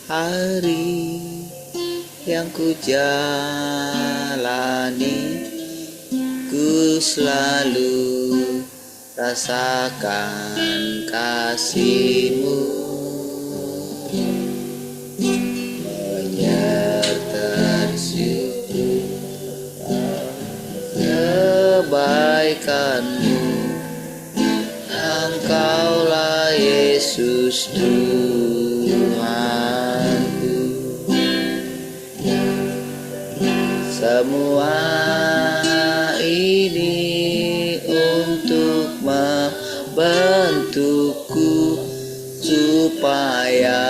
Hari-hari yang ku jalani, ku selalu rasakan kasih-Mu, menyertai kebaikan-Mu. Engkaulah Yesus Tuhanku. Semua ini untuk membentukku supaya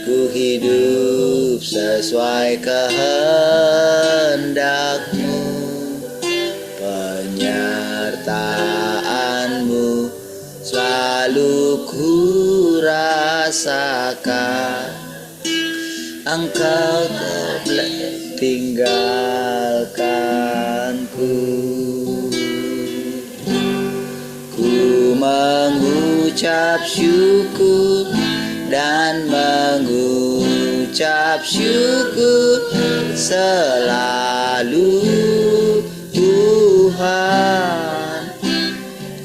ku hidup sesuai kehendak-Mu. Penyertaan-Mu selalu ku rasakan. Engkau tak tinggalkanku. Ku mengucap syukur dan mengucap syukur selalu, Tuhan.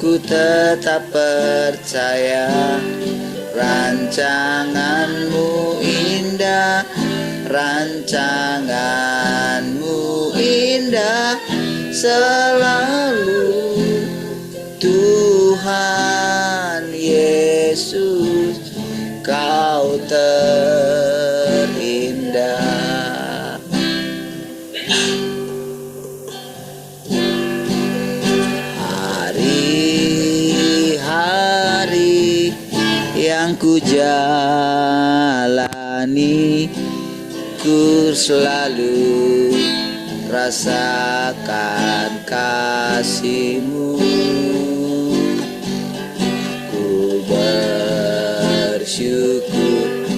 Ku tetap percaya rancangan-Mu indah, rancangan-Mu indah selalu, Tuhan Yesus, Kau terindah. Hari-hari yang ku jalani, ku selalu rasakan kasih-Mu. Ku bersyukur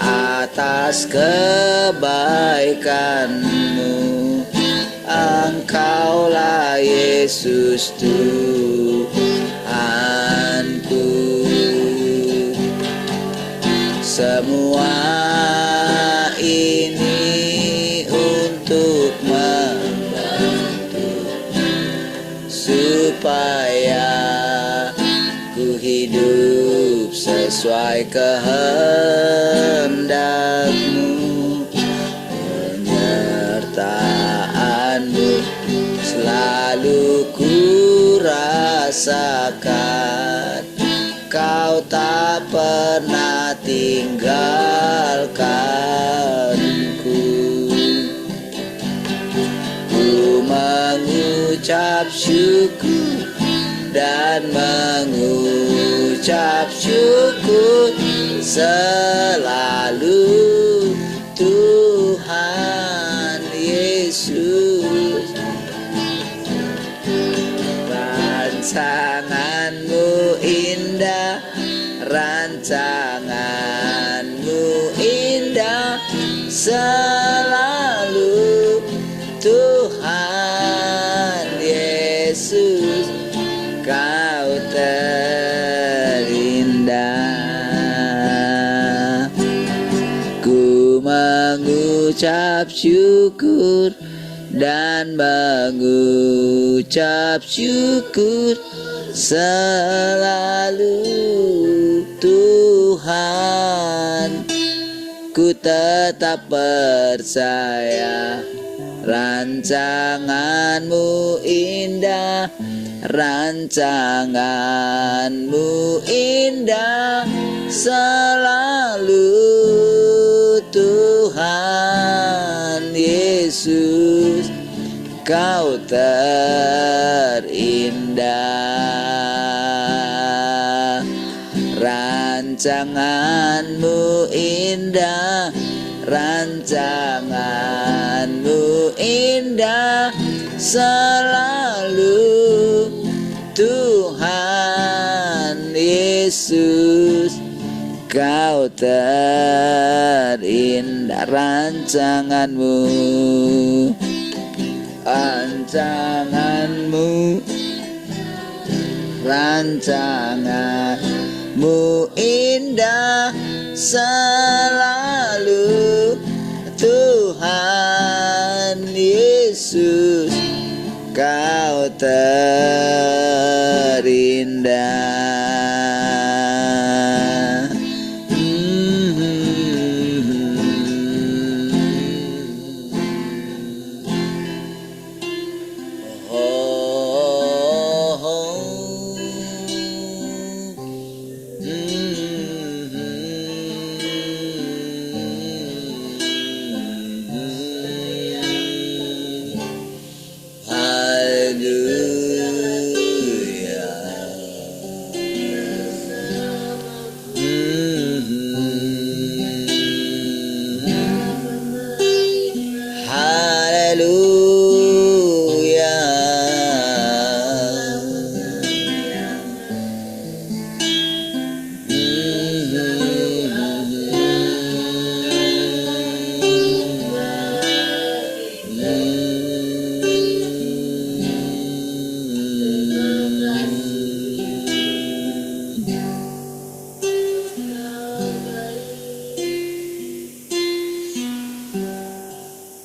atas kebaikan-Mu. Engkaulah Yesus Tuhanku. Semua ini untuk membantu supaya ku hidup sesuai kehendak-Mu. Penyertaan-Mu selalu ku rasakan. Kau tak pernah tinggalkanku. Ku mengucap syukur dan mengucap syukur selalu, Tuhan Yesus. Rancangan-Mu indah, rancangan-Mu indah selalu, Tuhan Yesus, Kau terindah. Ku mengucap syukur dan mengucap syukur selalu, Tuhan. Ku tetap percaya rancangan-Mu indah, rancangan-Mu indah selalu, Tuhan Yesus, Kau terindah. Rancangan-Mu indah, rancangan-Mu indah selalu, Tuhan Yesus, Kau terindah. Rancangan-Mu, rancangan-Mu, rancangan indah selalu Tuhan Yesus, Kau terindah.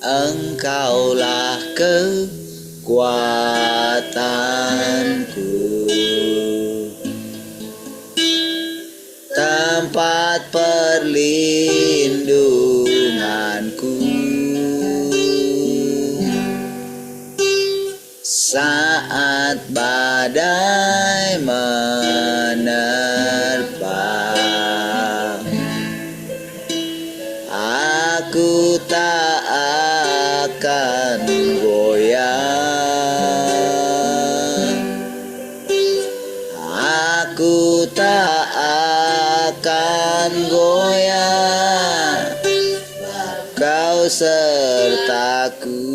Engkaulah kekuatanku, tempat perlindunganku saat badai menerpa. Aku tak akan goyah, aku tak akan goyah, Kau sertaku.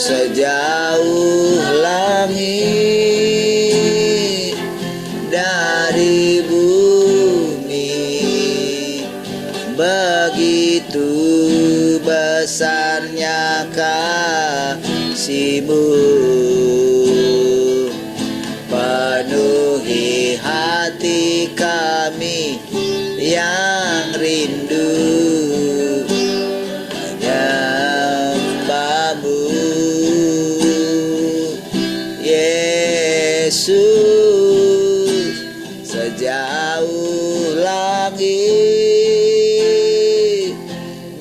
Sejauh langit dari bumi, begitu besarnya kasih-Mu, penuhi hati kami yang rindu menyembah-Mu, Yesus. Sejauh langit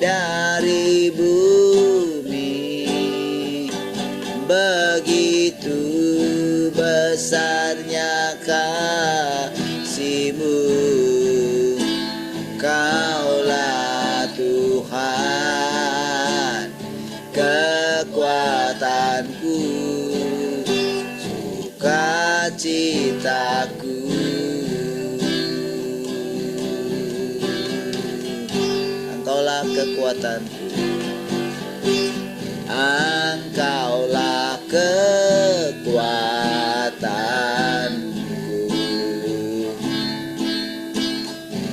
dari bumi, begitu besarnya kasih-Mu, Kaulah Tuhan kekuatanku, sukacitaku. Engkaulah kekuatanku, Engkaulah kekuatanku,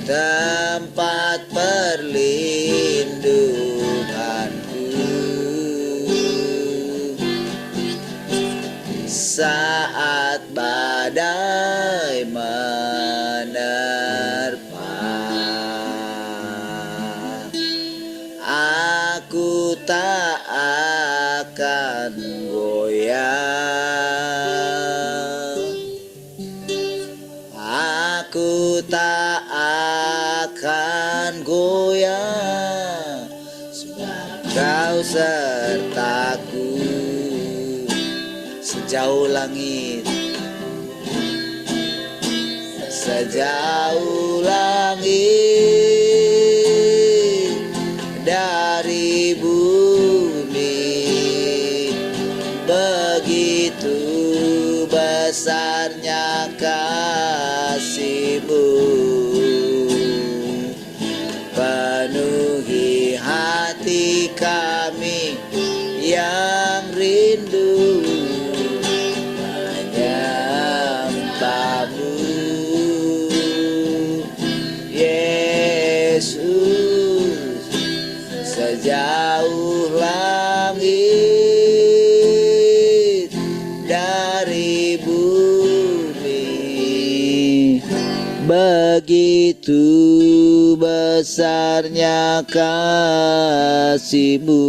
tempat perlindunganku saat badai menerpa. Aku tak akan goyah, aku tak akan goyah, sebab Kau sertaku. Sejauh langit, sejauh langit dari bumi, begitu besarnya kasih-Mu, penuhi hati kami yang rindu menyembah-Mu, Yesus. Sejauh langit Begitu besarnya kasih-Mu,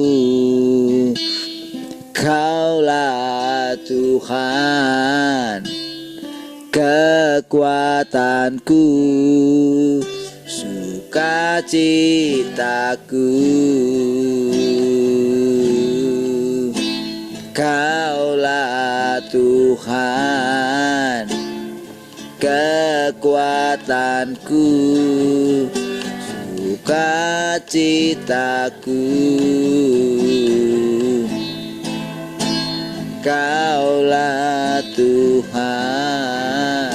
Kaulah Tuhan, kekuatanku, sukacitaku. Kaulah Tuhan, kekuatanku, sukacitaku. Kaulah Tuhan,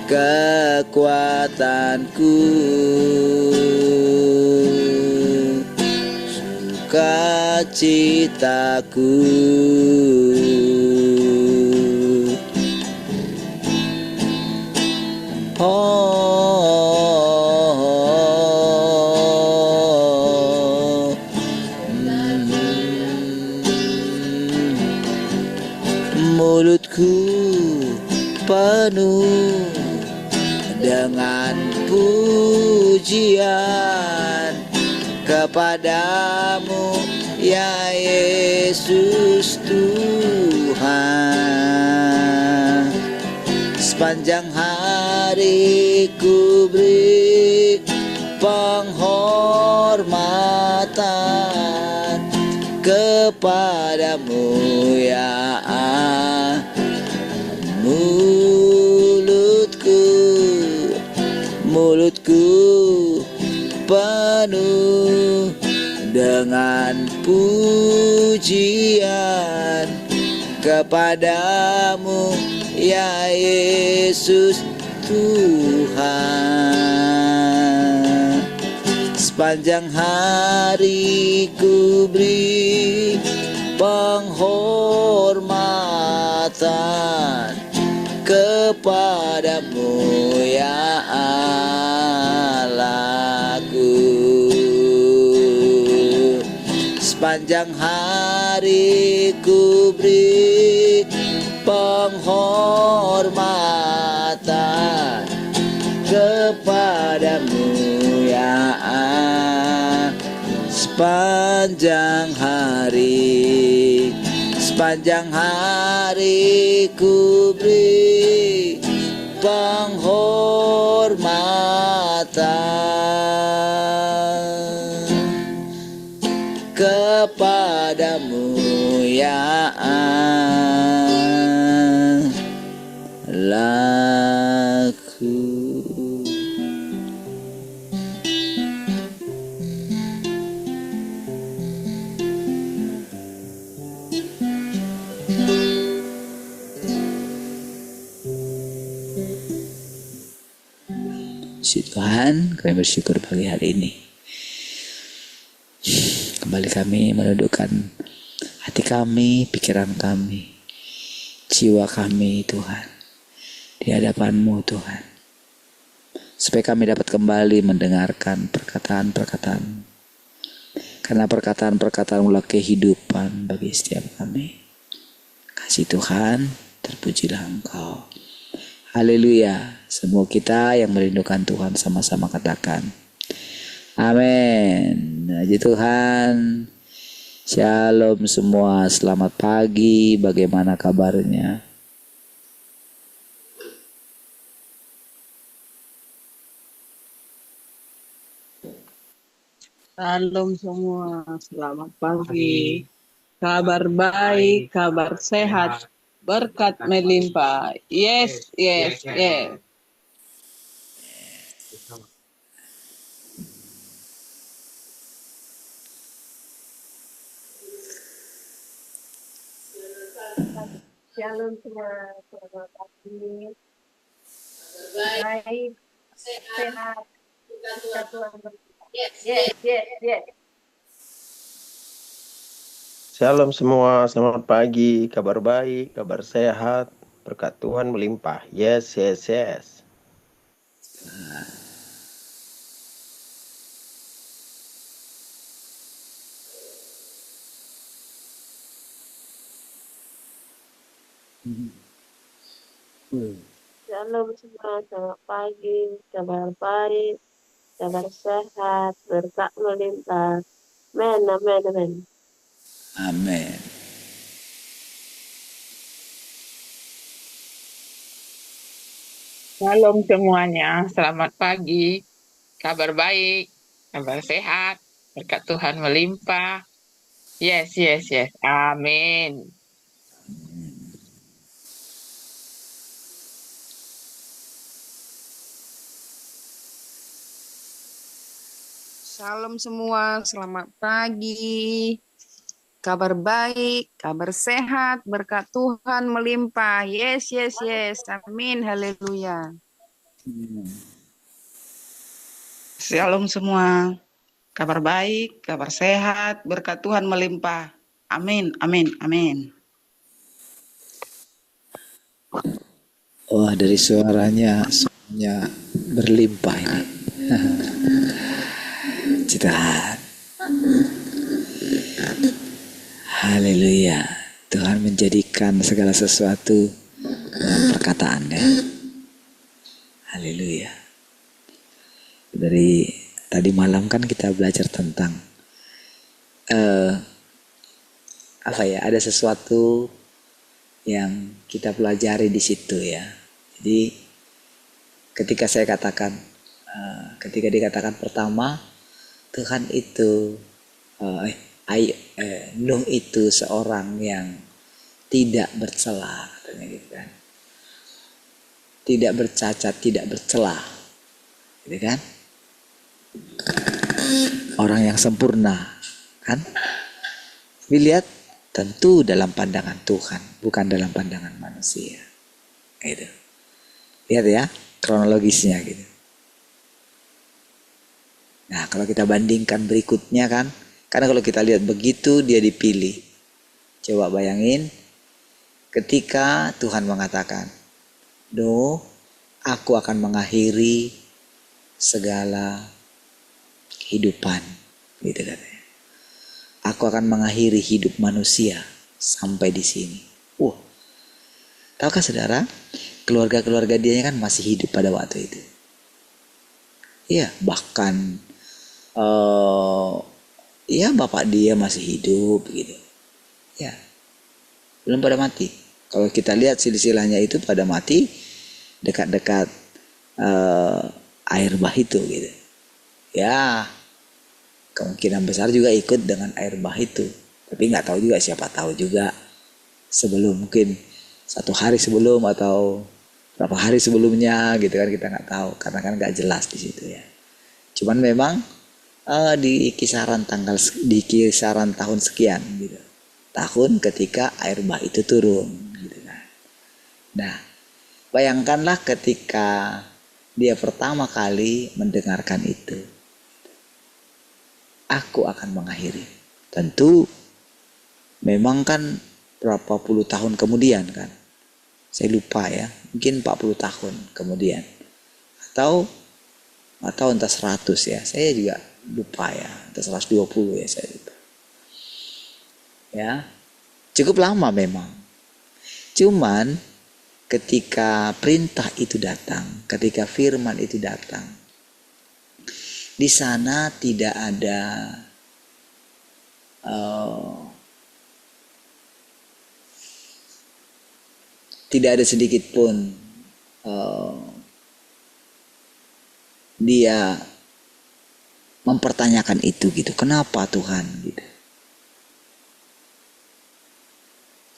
kekuatanku, sukacitaku. Mulutku penuh dengan pujian kepadamu, ya Yesus Tuhan. Sepanjang hari ku beri penghormatan kepadamu, ya Allah. Mulutku penuh dengan pujian kepadamu, ya Yesus Tuhan. Sepanjang hari ku beri penghormatan kepadamu, ya Allahku. Sepanjang hari ku beri penghormatan kepadamu, ya Allah. Sepanjang hari ku beri penghormatan kepadamu, ya Allahku. Tuhan, kami bersyukur pagi hari ini. Kembali kami menundukkan hati kami, pikiran kami, jiwa kami, Tuhan, di hadapan-Mu, Tuhan. Supaya kami dapat kembali mendengarkan perkataan-perkataan. Karena perkataan-perkataan adalah kehidupan bagi setiap kami. Kasih Tuhan, terpujilah Engkau. Haleluya. Semua kita yang merindukan Tuhan sama-sama katakan amin. Puji Tuhan. Shalom semua. Selamat pagi. Bagaimana kabarnya? Shalom semua. Selamat pagi. Kabar baik, kabar sehat. Berkat melimpah. Yes. Shalom semua, selamat pagi. Baik, sehat. Kita Tuhan berkata. Yes. Shalom semua, selamat pagi, kabar baik, kabar sehat, berkat Tuhan melimpah. Yes. Shalom semua, selamat pagi, kabar baik, kabar sehat, berkat melimpah. Amin, amin, amin. Amin. Shalom semuanya, selamat pagi, kabar baik, kabar sehat, berkat Tuhan melimpah. Yes, yes, yes. Amin. Shalom semua, selamat pagi. Kabar baik, kabar sehat, berkat Tuhan melimpah. Yes, yes, yes. Amin, haleluya. Shalom semua. Kabar baik, kabar sehat, berkat Tuhan melimpah. Amin, amin, amin. Wah, dari suaranya berlimpah ini. Citahan. Haleluya. Tuhan menjadikan segala sesuatu dengan perkataannya. Haleluya. Dari tadi malam kan kita belajar tentang ada sesuatu yang kita pelajari di situ ya. Jadi ketika dikatakan pertama, Tuhan itu Nuh itu seorang yang tidak bercela, katanya gitu kan. Tidak bercacat, tidak bercela. Gitu kan? Orang yang sempurna, kan? Tapi lihat, tentu dalam pandangan Tuhan, bukan dalam pandangan manusia. Gitu. Lihat ya, kronologisnya gitu. Nah, kalau kita bandingkan berikutnya kan, karena kalau kita lihat begitu dia dipilih. Coba bayangin ketika Tuhan mengatakan, "Nuh, aku akan mengakhiri segala kehidupan." Gitu katanya. Aku akan mengakhiri hidup manusia sampai di sini. Tahukah saudara, keluarga-keluarga dia kan masih hidup pada waktu itu. Iya, bahkan bapak dia masih hidup gitu. Ya, belum pada mati. Kalau kita lihat silsilahnya itu pada mati dekat-dekat air bah itu gitu. Ya, kemungkinan besar juga ikut dengan air bah itu. Tapi nggak tahu juga, siapa tahu juga sebelum, mungkin 1 hari sebelum atau berapa hari sebelumnya gitu kan, kita nggak tahu karena kan nggak jelas di situ ya. Cuman memang di kisaran tahun sekian gitu. Tahun ketika air bah itu turun gitu kan. Nah, bayangkanlah ketika dia pertama kali mendengarkan itu. Aku akan mengakhiri. Tentu memang kan berapa puluh tahun kemudian kan. Saya lupa ya, mungkin 40 tahun kemudian. Atau entah 100 ya, saya juga lupa ya, entah 120 ya, saya lupa. Ya, cukup lama memang. Cuman ketika perintah itu datang, ketika firman itu datang, di sana tidak ada sedikit pun dia mempertanyakan itu gitu. Kenapa Tuhan gitu?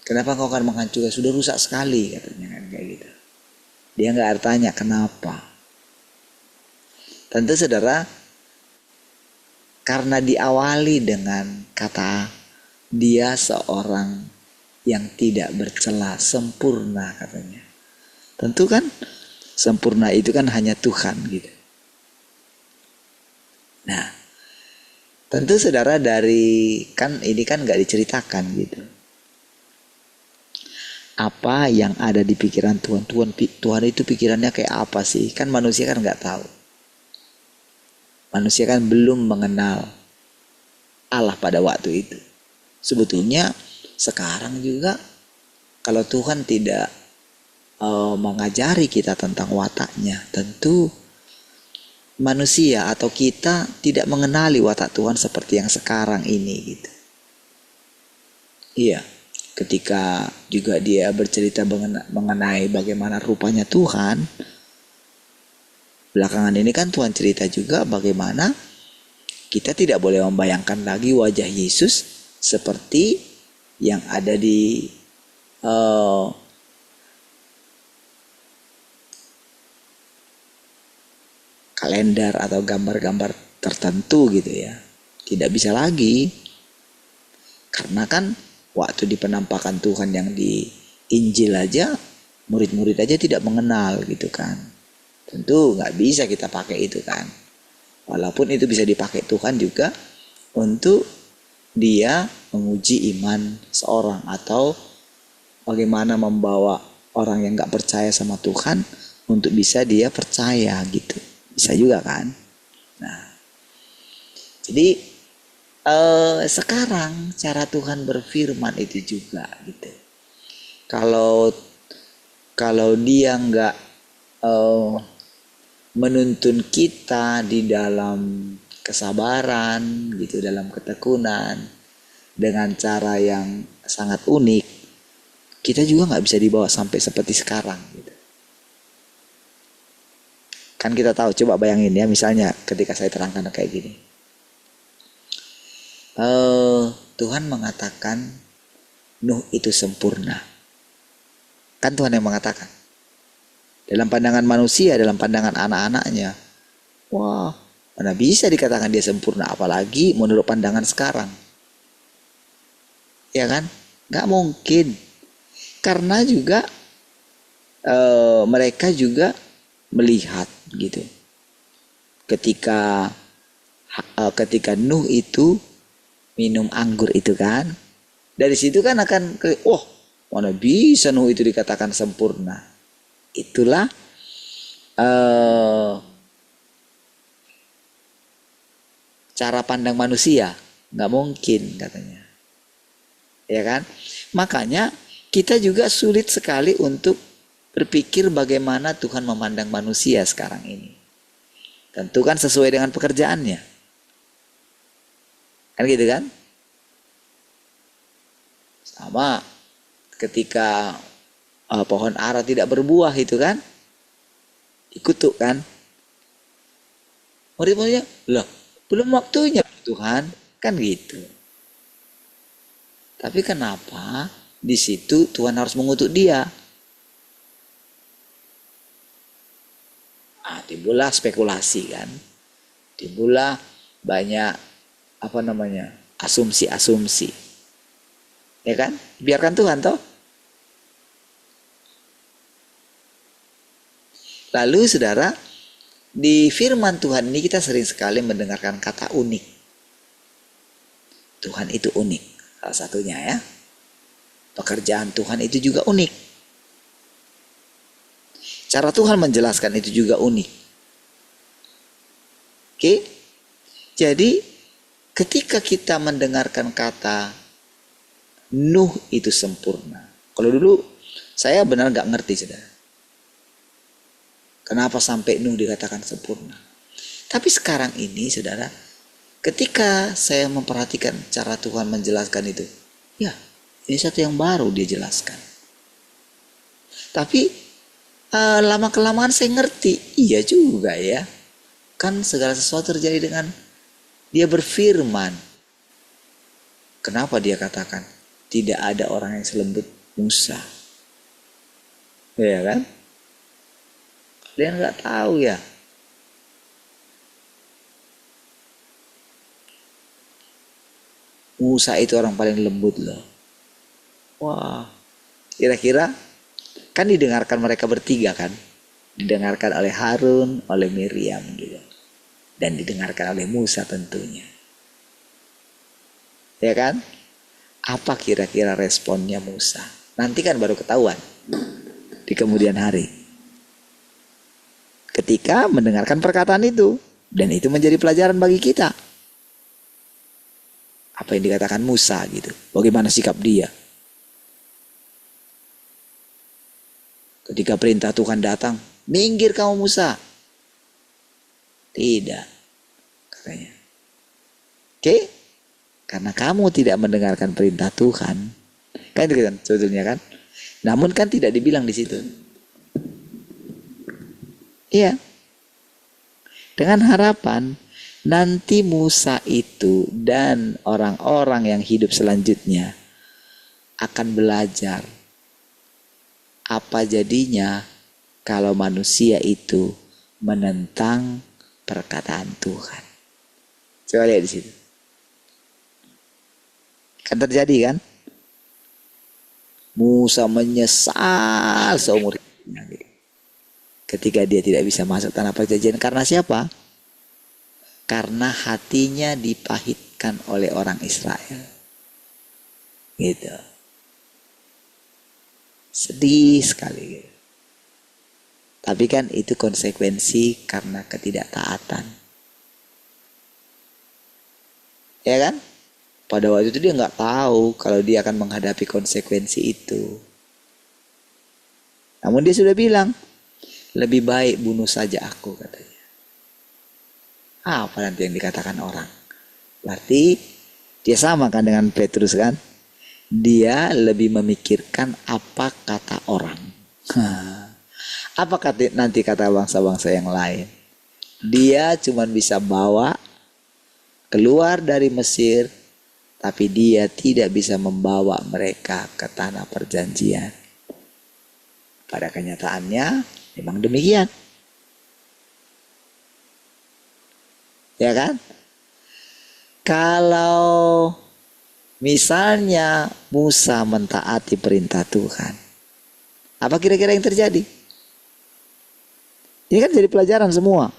Kenapa kau akan menghancurkan? Sudah rusak sekali katanya kan, kayak gitu. Dia nggak tanya kenapa. Tentu saudara, karena diawali dengan kata dia seorang yang tidak bercela, sempurna katanya. Tentu kan sempurna itu kan hanya Tuhan gitu. Nah, tentu saudara, dari kan ini kan nggak diceritakan gitu. Apa yang ada di pikiran Tuhan itu pikirannya kayak apa sih? Kan manusia kan nggak tahu. Manusia kan belum mengenal Allah pada waktu itu. Sebetulnya sekarang juga kalau Tuhan tidak mengajari kita tentang wataknya, tentu manusia atau kita tidak mengenali watak Tuhan seperti yang sekarang ini gitu. Iya, ketika juga dia bercerita mengenai bagaimana rupanya Tuhan, belakangan ini kan Tuhan cerita juga bagaimana kita tidak boleh membayangkan lagi wajah Yesus seperti yang ada di kalender atau gambar-gambar tertentu gitu ya. Tidak bisa lagi. Karena kan waktu di penampakan Tuhan yang di Injil aja, murid-murid aja tidak mengenal gitu kan. Tentu nggak bisa kita pakai itu kan. Walaupun itu bisa dipakai Tuhan juga untuk dia menguji iman seorang atau bagaimana membawa orang yang nggak percaya sama Tuhan untuk bisa dia percaya gitu. Bisa juga kan. Nah, jadi sekarang cara Tuhan berfirman itu juga gitu. Kalau dia nggak menuntun kita di dalam kesabaran gitu, dalam ketekunan dengan cara yang sangat unik, kita juga nggak bisa dibawa sampai seperti sekarang gitu. Kan kita tahu, coba bayangin ya, misalnya ketika saya terangkan kayak gini. Tuhan mengatakan Nuh itu sempurna. Kan Tuhan yang mengatakan. Dalam pandangan manusia, dalam pandangan anak-anaknya, wah, mana bisa dikatakan dia sempurna, apalagi menurut pandangan sekarang. Ya kan? Gak mungkin. Karena juga mereka juga melihat gitu. Ketika Nuh itu minum anggur itu kan, dari situ kan akan wah, mana bisa Nuh itu dikatakan sempurna. Itulah cara pandang manusia, nggak mungkin katanya, ya kan? Makanya kita juga sulit sekali untuk berpikir bagaimana Tuhan memandang manusia sekarang ini. Tentu kan sesuai dengan pekerjaannya. Kan gitu kan? Sama ketika pohon ara tidak berbuah itu kan, dikutuk kan. Murid-muridnya, loh belum waktunya Tuhan, kan gitu. Tapi kenapa di situ Tuhan harus mengutuk dia? Timbullah spekulasi kan, timbullah banyak asumsi-asumsi, ya kan? Biarkan Tuhan toh. Lalu saudara, di firman Tuhan ini kita sering sekali mendengarkan kata unik. Tuhan itu unik, salah satunya ya. Pekerjaan Tuhan itu juga unik. Cara Tuhan menjelaskan itu juga unik. Oke, jadi ketika kita mendengarkan kata Nuh itu sempurna. Kalau dulu saya benar nggak ngerti saudara. Kenapa sampai Nuh dikatakan sempurna? Tapi sekarang ini saudara, ketika saya memperhatikan cara Tuhan menjelaskan itu, ya ini satu yang baru dia jelaskan. Tapi lama kelamaan saya ngerti, iya juga ya. Kan segala sesuatu terjadi dengan dia berfirman. Kenapa dia katakan tidak ada orang yang selembut Musa? Ya kan? Kalian nggak tahu ya. Musa itu orang paling lembut loh. Wah, kira-kira kan didengarkan mereka bertiga kan? Didengarkan oleh Harun, oleh Miriam gitu. Dan didengarkan oleh Musa tentunya. Ya kan? Apa kira-kira responnya Musa? Nanti kan baru ketahuan di kemudian hari. Ketika mendengarkan perkataan itu. Dan itu menjadi pelajaran bagi kita. Apa yang dikatakan Musa gitu. Bagaimana sikap dia. Ketika perintah Tuhan datang, minggir kamu Musa. Tidak, katanya. Oke? Karena kamu tidak mendengarkan perintah Tuhan. Kan itu kan sebetulnya kan. Namun kan tidak dibilang di situ. Iya. Dengan harapan nanti Musa itu dan orang-orang yang hidup selanjutnya akan belajar apa jadinya kalau manusia itu menentang perkataan Tuhan. Coba lihat di situ. Kan terjadi kan? Musa menyesal seumur hidupnya ketika dia tidak bisa masuk tanah perjanjian. Karena siapa? Karena hatinya dipahitkan oleh orang Israel. Gitu. Sedih sekali gitu. Tapi kan itu konsekuensi karena ketidaktaatan. Ya kan? Pada waktu itu dia nggak tahu kalau dia akan menghadapi konsekuensi itu. Namun dia sudah bilang, lebih baik bunuh saja aku, katanya. Apa nanti yang dikatakan orang? Berarti dia sama kan dengan Petrus kan? Dia lebih memikirkan apa kata orang. Apa nanti kata bangsa-bangsa yang lain? Dia cuma bisa bawa keluar dari Mesir, tapi dia tidak bisa membawa mereka ke tanah perjanjian. Pada kenyataannya memang demikian. Ya kan? Kalau misalnya Musa mentaati perintah Tuhan, apa kira-kira yang terjadi? Ini kan jadi pelajaran semua.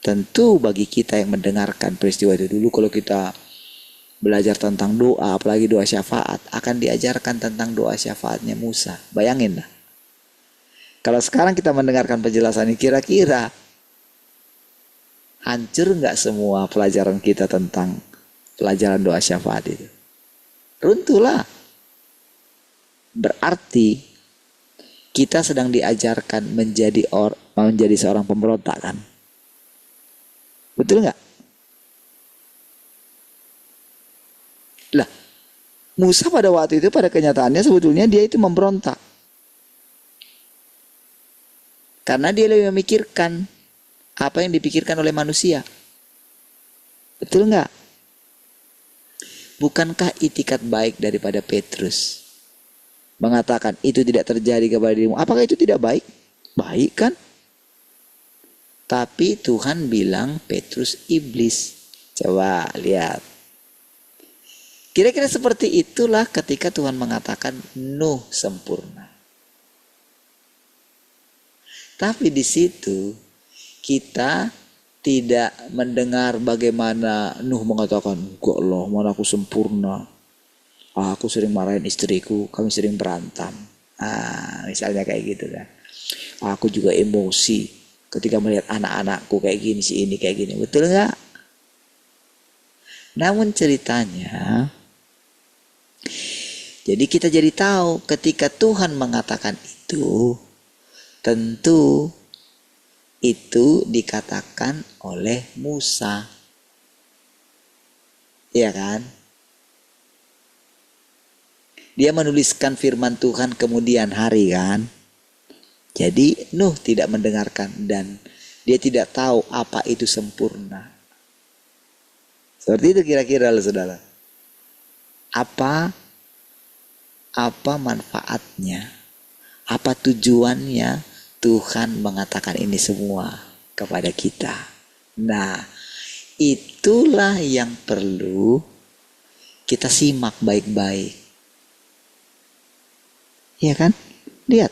Tentu bagi kita yang mendengarkan peristiwa itu dulu, kalau kita belajar tentang doa, apalagi doa syafaat, akan diajarkan tentang doa syafaatnya Musa. Bayangin lah. Kalau sekarang kita mendengarkan penjelasan ini, kira-kira hancur nggak semua pelajaran kita tentang pelajaran doa syafaat itu? Runtuhlah. Berarti kita sedang diajarkan menjadi seorang pemberontak kan? Betul nggak? Lah, Musa pada waktu itu, pada kenyataannya sebetulnya dia itu memberontak. Karena dia lebih memikirkan apa yang dipikirkan oleh manusia. Betul nggak? Bukankah itikat baik daripada Petrus mengatakan itu tidak terjadi kepada dirimu? Apakah itu tidak baik? Baik kan? Tapi Tuhan bilang Petrus iblis. Coba lihat. Kira-kira seperti itulah ketika Tuhan mengatakan Nuh sempurna. Tapi di situ kita tidak mendengar bagaimana Nuh mengatakan, enggak loh, mana aku sempurna. Aku sering marahin istriku, kami sering berantem. Misalnya kayak gitu kan. Aku juga emosi ketika melihat anak-anakku kayak gini, si ini kayak gini. Betul nggak? Namun ceritanya, jadi kita jadi tahu ketika Tuhan mengatakan itu, tentu itu dikatakan oleh Musa. Iya kan? Dia menuliskan firman Tuhan kemudian hari kan? Jadi Nuh tidak mendengarkan dan dia tidak tahu apa itu sempurna. Seperti itu kira-kira loh saudara. Apa manfaatnya? Apa tujuannya Tuhan mengatakan ini semua kepada kita? Nah, itulah yang perlu kita simak baik-baik. Iya kan? Lihat.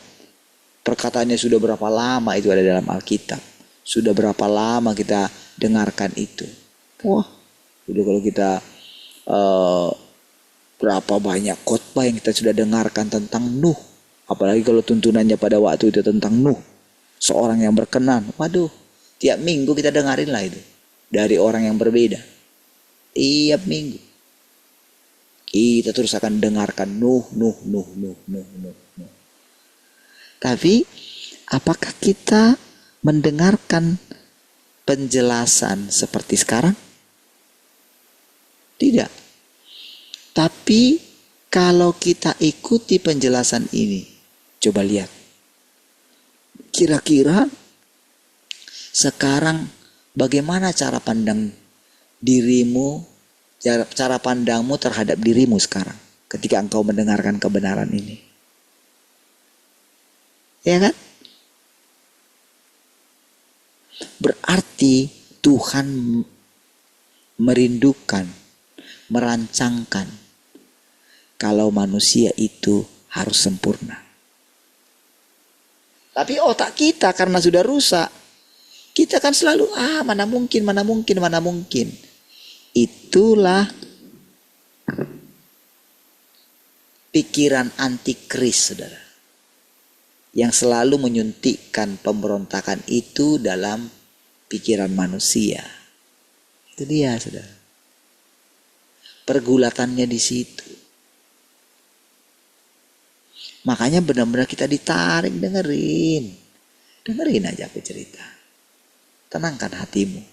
Perkataannya sudah berapa lama itu ada dalam Alkitab. Sudah berapa lama kita dengarkan itu. Wah, udah kalau kita berapa banyak khotbah yang kita sudah dengarkan tentang Nuh. Apalagi kalau tuntunannya pada waktu itu tentang Nuh. Seorang yang berkenan. Waduh, tiap minggu kita dengarin lah itu. Dari orang yang berbeda. Tiap minggu. Kita terus akan dengarkan Nuh. Tapi apakah kita mendengarkan penjelasan seperti sekarang? Tidak. Tapi kalau kita ikuti penjelasan ini, coba lihat. Kira-kira sekarang bagaimana cara pandang dirimu, cara pandangmu terhadap dirimu sekarang ketika engkau mendengarkan kebenaran ini? Ya kan? Berarti Tuhan merindukan, merancangkan kalau manusia itu harus sempurna. Tapi otak kita karena sudah rusak, kita kan selalu mana mungkin. Itulah pikiran antikris, saudara, yang selalu menyuntikkan pemberontakan itu dalam pikiran manusia. Itu dia, saudara. Pergulatannya di situ. Makanya benar-benar kita ditarik, dengerin aja aku cerita. Tenangkan hatimu.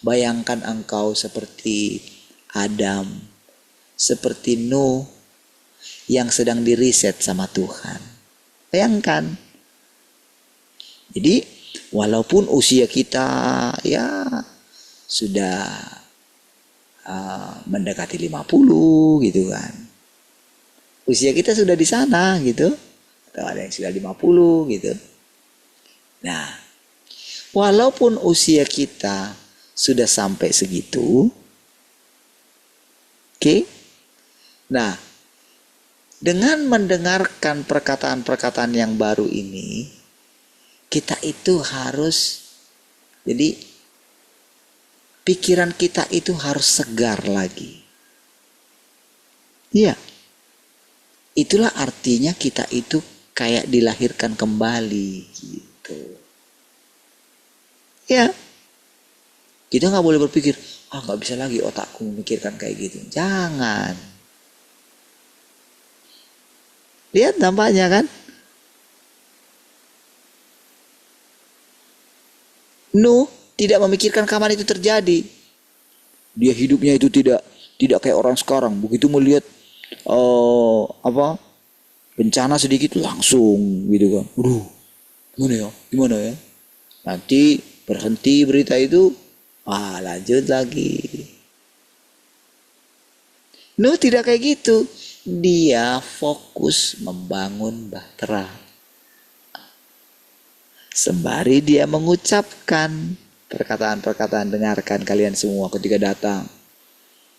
Bayangkan engkau seperti Adam, seperti Nuh yang sedang diriset sama Tuhan. Bayangkan. Jadi walaupun usia kita ya sudah mendekati 50 gitu kan. Usia kita sudah di sana gitu. Atau ada yang sudah 50 gitu. Nah, walaupun usia kita sudah sampai segitu, oke? Nah, dengan mendengarkan perkataan-perkataan yang baru ini, kita itu harus, jadi pikiran kita itu harus segar lagi. Iya. Itulah artinya kita itu kayak dilahirkan kembali gitu. Ya. Kita gak boleh berpikir, gak bisa lagi otakku memikirkan kayak gitu. Jangan. Lihat dampaknya kan. Nuh tidak memikirkan kapan itu terjadi. Dia hidupnya itu tidak kayak orang sekarang. Begitu melihat bencana sedikit langsung gitu kan. Gimana ya? Nanti berhenti berita itu, lanjut lagi. Nuh tidak kayak gitu. Dia fokus membangun bahtera. Sembari dia mengucapkan perkataan-perkataan, dengarkan kalian semua ketika datang.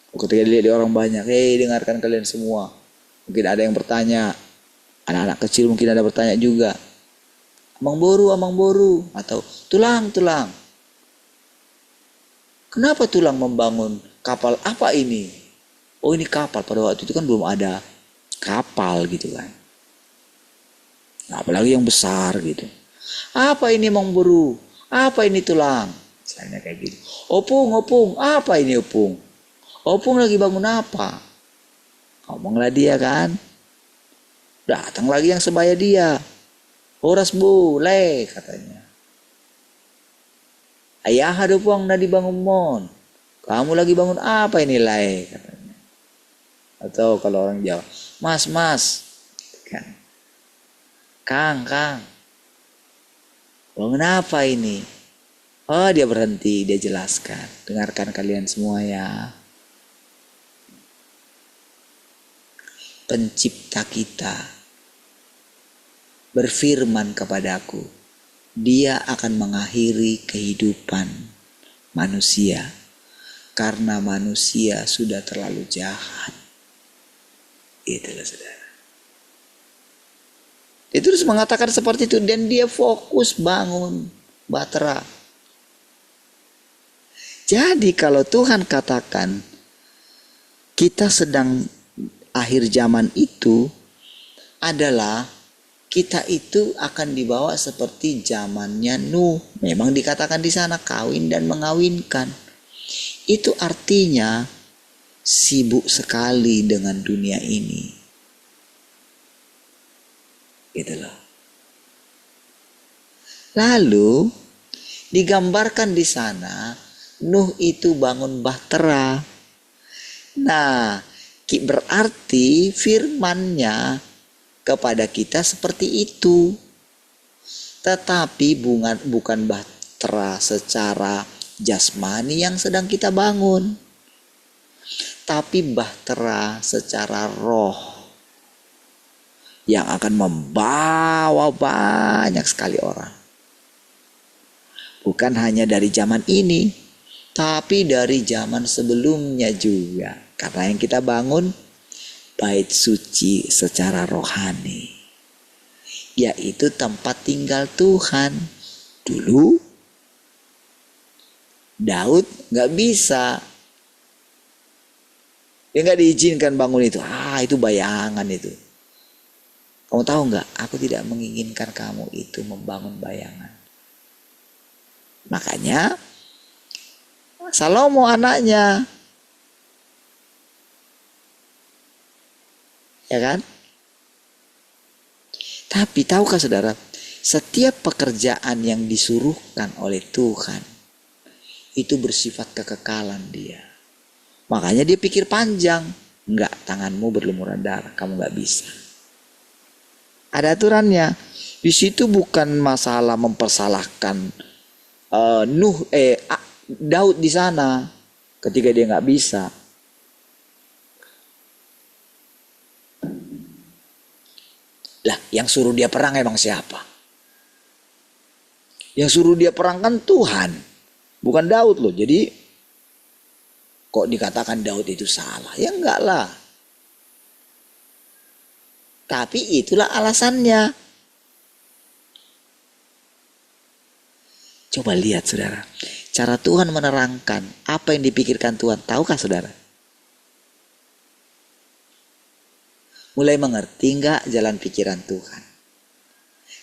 Ketika dilihat di orang banyak, dengarkan kalian semua. Mungkin ada yang bertanya, anak-anak kecil mungkin ada bertanya juga. Amang boru, atau tulang. Kenapa tulang membangun kapal apa ini? Oh ini kapal, pada waktu itu kan belum ada kapal gitu kan. Apalagi yang besar gitu. Apa ini amang boru? Apa ini tulang? Misalnya kayak gitu. Opung, apa ini opung? Opung lagi bangun apa? Ngomonglah dia kan. Datang lagi yang sebaya dia. Horas bu, katanya. Ayah ada puang nadi bangun mon. Kamu lagi bangun apa ini katanya. Atau kalau orang Jawa, mas. Kan. Kang. Bangun apa ini? Oh dia berhenti, dia jelaskan. Dengarkan kalian semua ya. Pencipta kita berfirman kepadaku, dia akan mengakhiri kehidupan manusia karena manusia sudah terlalu jahat. Itulah saudara. Dia terus mengatakan seperti itu dan dia fokus bangun bahtera. Jadi kalau Tuhan katakan kita sedang akhir zaman itu adalah kita itu akan dibawa seperti zamannya Nuh. Memang dikatakan di sana kawin dan mengawinkan. Itu artinya sibuk sekali dengan dunia ini. Gitu loh. Lalu digambarkan di sana Nuh itu bangun bahtera. Nah, berarti firman-Nya kepada kita seperti itu. Tetapi bukan bahtera secara jasmani yang sedang kita bangun, tapi bahtera secara roh yang akan membawa banyak sekali orang. Bukan hanya dari zaman ini, tapi dari zaman sebelumnya juga. Karena yang kita bangun bait suci secara rohani, yaitu tempat tinggal Tuhan. Dulu Daud gak bisa, dia gak diizinkan bangun itu. Itu bayangan itu. Kamu tahu gak, aku tidak menginginkan kamu itu membangun bayangan. Makanya Salomo anaknya, ya kan? Tapi tahukah saudara, setiap pekerjaan yang disuruhkan oleh Tuhan itu bersifat kekekalan dia. Makanya dia pikir panjang. Enggak, tanganmu berlumuran darah, kamu gak bisa. Ada aturannya. Di situ bukan masalah mempersalahkan Daud di sana ketika dia nggak bisa. Lah, yang suruh dia perang emang siapa? Yang suruh dia perang kan Tuhan, bukan Daud loh. Jadi kok dikatakan Daud itu salah? Ya enggak lah. Tapi itulah alasannya. Coba lihat saudara, cara Tuhan menerangkan apa yang dipikirkan Tuhan. Tahukah saudara? Mulai mengerti nggak jalan pikiran Tuhan?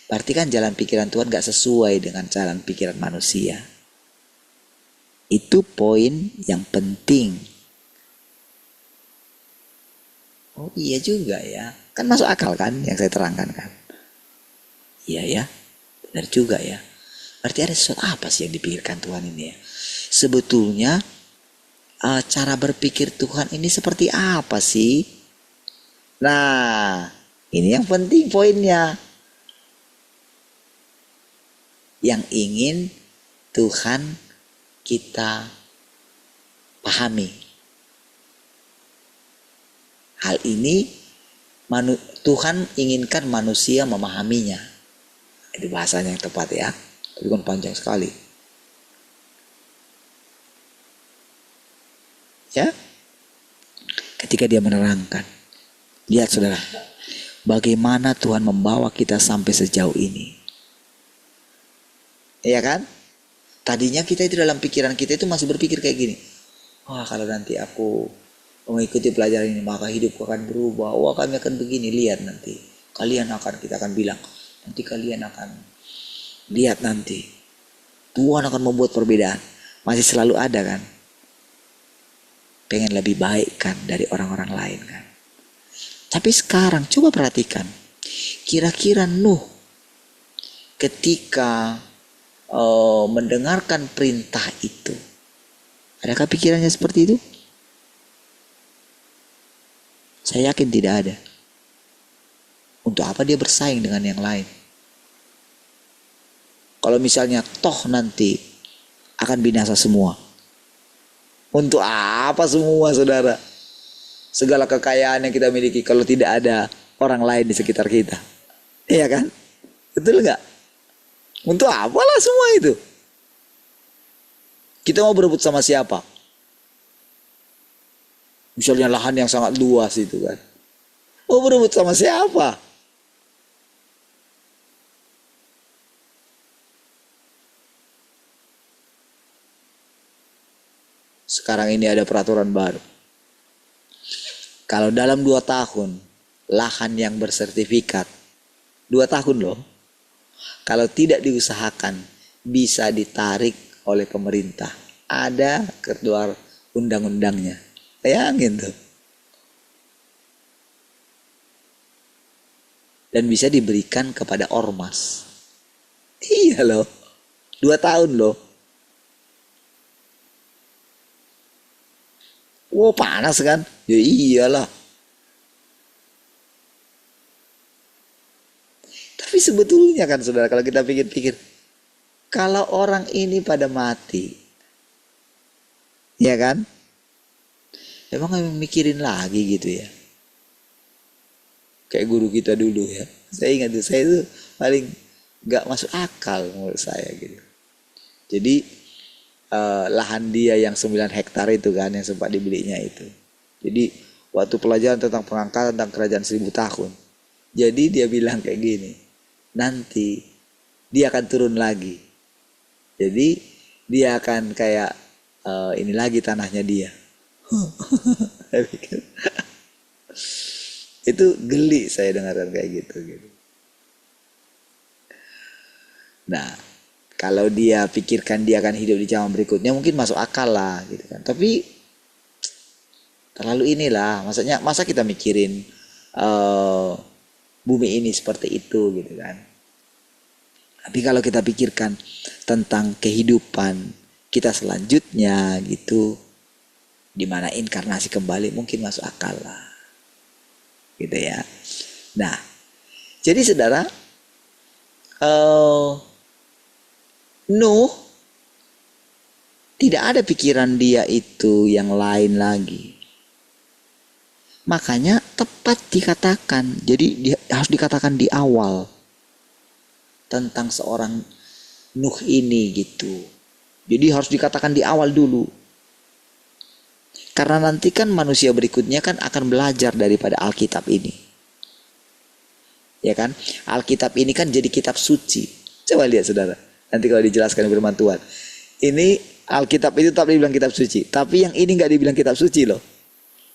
Berarti kan jalan pikiran Tuhan nggak sesuai dengan jalan pikiran manusia. Itu poin yang penting. Oh iya juga ya, kan masuk akal kan yang saya terangkan kan? Iya ya, benar juga ya. Berarti ada sesuatu apa sih yang dipikirkan Tuhan ini ya? Sebetulnya cara berpikir Tuhan ini seperti apa sih? Nah, ini yang penting poinnya. Yang ingin Tuhan kita pahami. Hal ini Tuhan inginkan manusia memahaminya. Itu bahasanya yang tepat ya. Tapi kan panjang sekali. Ya. Ketika dia menerangkan. Lihat saudara. Bagaimana Tuhan membawa kita sampai sejauh ini. Iya kan? Tadinya kita itu dalam pikiran kita itu masih berpikir kayak gini. Wah, kalau nanti aku mengikuti pelajaran ini maka hidupku akan berubah. Wah, kami akan begini. Lihat nanti. Kita akan bilang. Nanti kalian akan lihat nanti. Tuhan akan membuat perbedaan. Masih selalu ada kan. Pengen lebih baik kan dari orang-orang lain kan. Tapi sekarang coba perhatikan. Kira-kira Nuh ketika mendengarkan perintah itu. Adakah pikirannya seperti itu? Saya yakin tidak ada. Untuk apa dia bersaing dengan yang lain? Kalau misalnya toh nanti akan binasa semua. Untuk apa semua saudara? Segala kekayaan yang kita miliki kalau tidak ada orang lain di sekitar kita. Iya kan? Betul nggak? Untuk apalah semua itu? Kita mau berebut sama siapa? Misalnya lahan yang sangat luas itu kan. Mau berebut sama siapa? Sekarang ini ada peraturan baru. Kalau dalam 2 tahun lahan yang bersertifikat 2 tahun loh. Kalau tidak diusahakan bisa ditarik oleh pemerintah. Ada keluar undang-undangnya. Bayangin tuh. Dan bisa diberikan kepada ormas. Iya loh. 2 tahun loh. Wow, panas kan? Ya iyalah. Tapi sebetulnya kan saudara, kalau kita pikir-pikir, kalau orang ini pada mati, ya kan? Emang kami mikirin lagi gitu ya? Kayak guru kita dulu ya. Saya ingat tuh, saya itu paling gak masuk akal menurut saya gitu. Jadi lahan dia yang 9 hektar itu kan, yang sempat dibelinya itu. Jadi waktu pelajaran tentang pengangkatan tentang kerajaan 1000 tahun. Jadi dia bilang kayak gini, nanti dia akan turun lagi. Jadi dia akan kayak ini lagi tanahnya dia. Itu geli saya dengarkan kayak gitu. Nah, kalau dia pikirkan dia akan hidup di zaman berikutnya, mungkin masuk akal lah gitu kan. Tapi terlalu inilah, maksudnya masa kita mikirin bumi ini seperti itu gitu kan. Tapi kalau kita pikirkan tentang kehidupan kita selanjutnya gitu, di mana inkarnasi kembali, mungkin masuk akal lah. Gitu ya. Nah, jadi saudara, Nuh tidak ada pikiran dia itu yang lain lagi. Makanya tepat dikatakan, jadi harus dikatakan di awal tentang seorang Nuh ini gitu. Jadi harus dikatakan di awal dulu. Karena nanti kan manusia berikutnya kan akan belajar daripada Alkitab ini. Ya kan? Alkitab ini kan jadi kitab suci. Coba lihat saudara. Nanti kalau dijelaskan firman Tuhan. Ini Alkitab itu tak dibilang kitab suci. Tapi yang ini nggak dibilang kitab suci loh.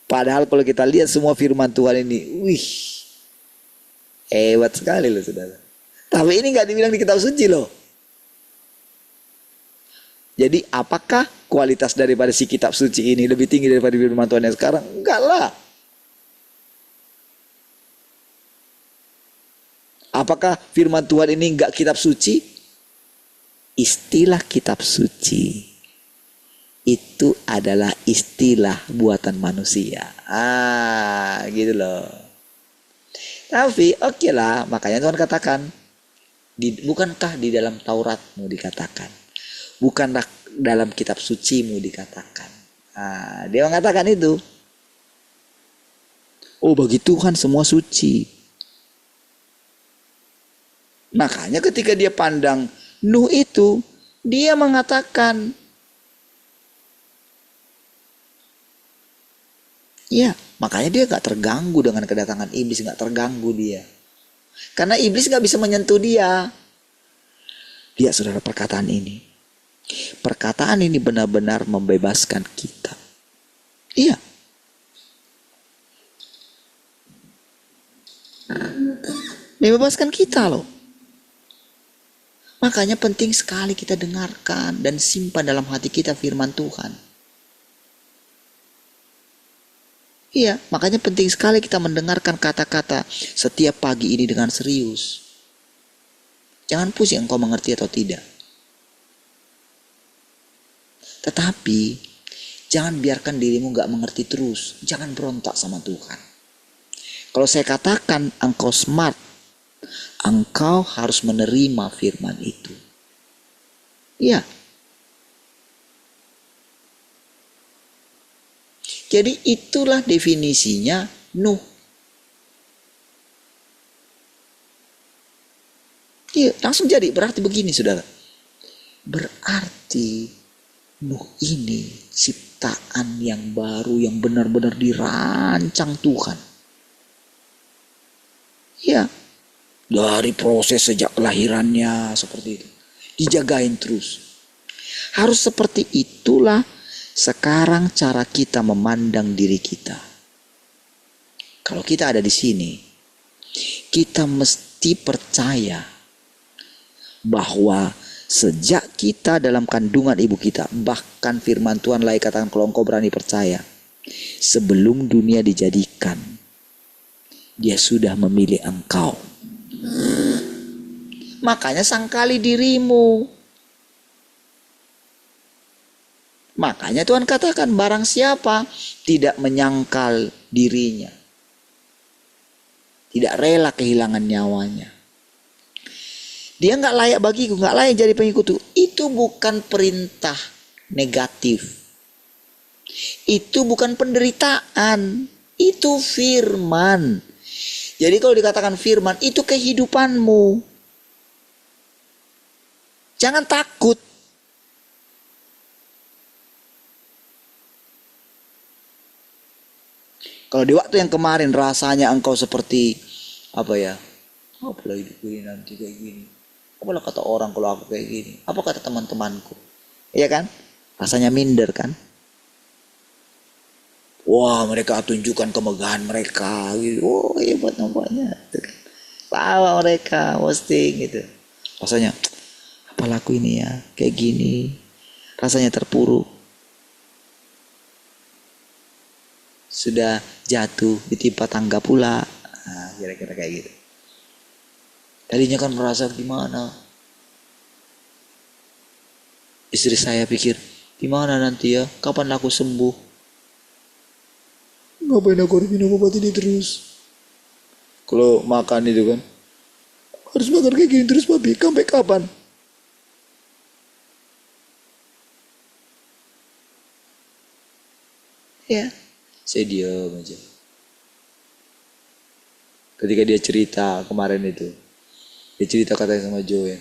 Padahal kalau kita lihat semua firman Tuhan ini. Wih. Hebat sekali loh saudara. Tapi ini nggak dibilang di kitab suci loh. Jadi apakah kualitas daripada si kitab suci ini lebih tinggi daripada firman Tuhan yang sekarang? Enggak lah. Apakah firman Tuhan ini enggak kitab suci? Istilah kitab suci itu adalah istilah buatan manusia. Gitu loh. Tapi oke lah, makanya Tuhan katakan, bukankah di dalam Tauratmu dikatakan? Bukanlah dalam kitab sucimu dikatakan. Dia mengatakan itu. Oh, bagi Tuhan semua suci. Makanya ketika dia pandang Nuh itu, dia mengatakan, ya, makanya dia gak terganggu dengan kedatangan iblis, gak terganggu dia. Karena iblis gak bisa menyentuh dia. Lihat saudara perkataan ini. Perkataan ini benar-benar membebaskan kita. Iya. Membebaskan kita loh. Makanya penting sekali kita dengarkan dan simpan dalam hati kita firman Tuhan. Iya, makanya penting sekali kita mendengarkan kata-kata setiap pagi ini dengan serius. Jangan pusing engkau mengerti atau tidak. Tetapi jangan biarkan dirimu gak mengerti terus. Jangan berontak sama Tuhan. Kalau saya katakan engkau smart, engkau harus menerima firman itu. Ya. Jadi itulah definisinya Nuh. Iya, langsung jadi. Berarti begini saudara. Berarti Nuh ini ciptaan yang baru yang benar-benar dirancang Tuhan. Ya, dari proses sejak kelahirannya seperti itu. Dijagain terus. Harus seperti itulah sekarang cara kita memandang diri kita. Kalau kita ada di sini, kita mesti percaya bahwa sejak kita dalam kandungan ibu kita, bahkan firman Tuhan lagi katakan kalau engkau berani percaya, sebelum dunia dijadikan, dia sudah memilih engkau. makanya sangkali dirimu. Makanya Tuhan katakan barang siapa tidak menyangkal dirinya, tidak rela kehilangan nyawanya, dia nggak layak bagiku, nggak layak jadi pengikutku. Itu bukan perintah negatif. Itu bukan penderitaan. Itu firman. Jadi kalau dikatakan firman, itu kehidupanmu. Jangan takut. Kalau di waktu yang kemarin rasanya engkau seperti apa ya? Apalah hidup ini nanti kayak gini. Apalah kata orang kalau aku kayak gini. Apa kata teman-temanku? Iya kan? Rasanya minder kan? Wah, mereka tunjukkan kemegahan mereka gitu. Oh, hebat nampaknya. Tawa mereka posting gitu. Rasanya apalah aku ini ya, kayak gini. Rasanya terpuruk. Sudah jatuh ditimpa tangga pula. Nah, kira-kira kayak gitu. Tadinya kan merasa gimana? Istri saya pikir, gimana nanti ya? Kapan aku sembuh? Ngapain aku harus minum obat ini terus? Kalau makan itu kan, harus makan kayak gini terus, Papi. Sampai kapan? Ya, saya diam aja. Ketika dia cerita kemarin itu, dia cerita katanya sama Joe,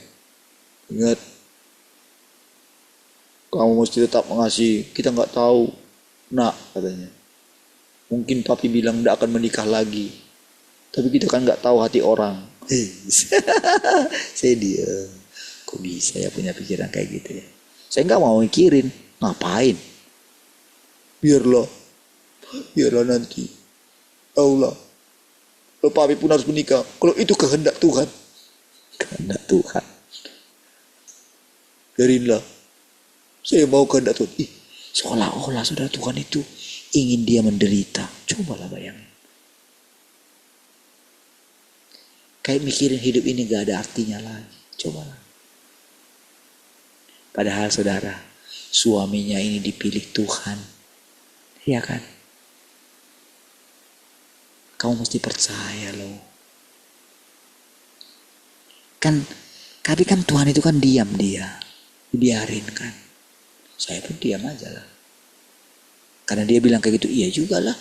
ingat, kamu mesti tetap mengasihi. Kita nggak tahu, nak, katanya. Mungkin Papi bilang tidak akan menikah lagi, tapi kita kan nggak tahu hati orang. Saya diam. Kok bisa ya punya pikiran kayak gitu ya? Saya nggak mau mikirin. Ngapain? Biarlah nanti. Allah. Kalau Papi pun harus menikah. Kalau itu kehendak Tuhan. Kehendak Tuhan. Biarinlah. Saya mau kehendak Tuhan. Seolah-olah saudara Tuhan itu ingin dia menderita. Cobalah bayangin. Kayak mikirin hidup ini gak ada artinya lagi. Cobalah. Padahal saudara, suaminya ini dipilih Tuhan. Iya kan? Kamu mesti percaya loh. Tapi kan Tuhan itu kan diam dia. Dibiarin kan. Saya pun diam aja lah. Karena dia bilang kayak gitu, iya juga lah.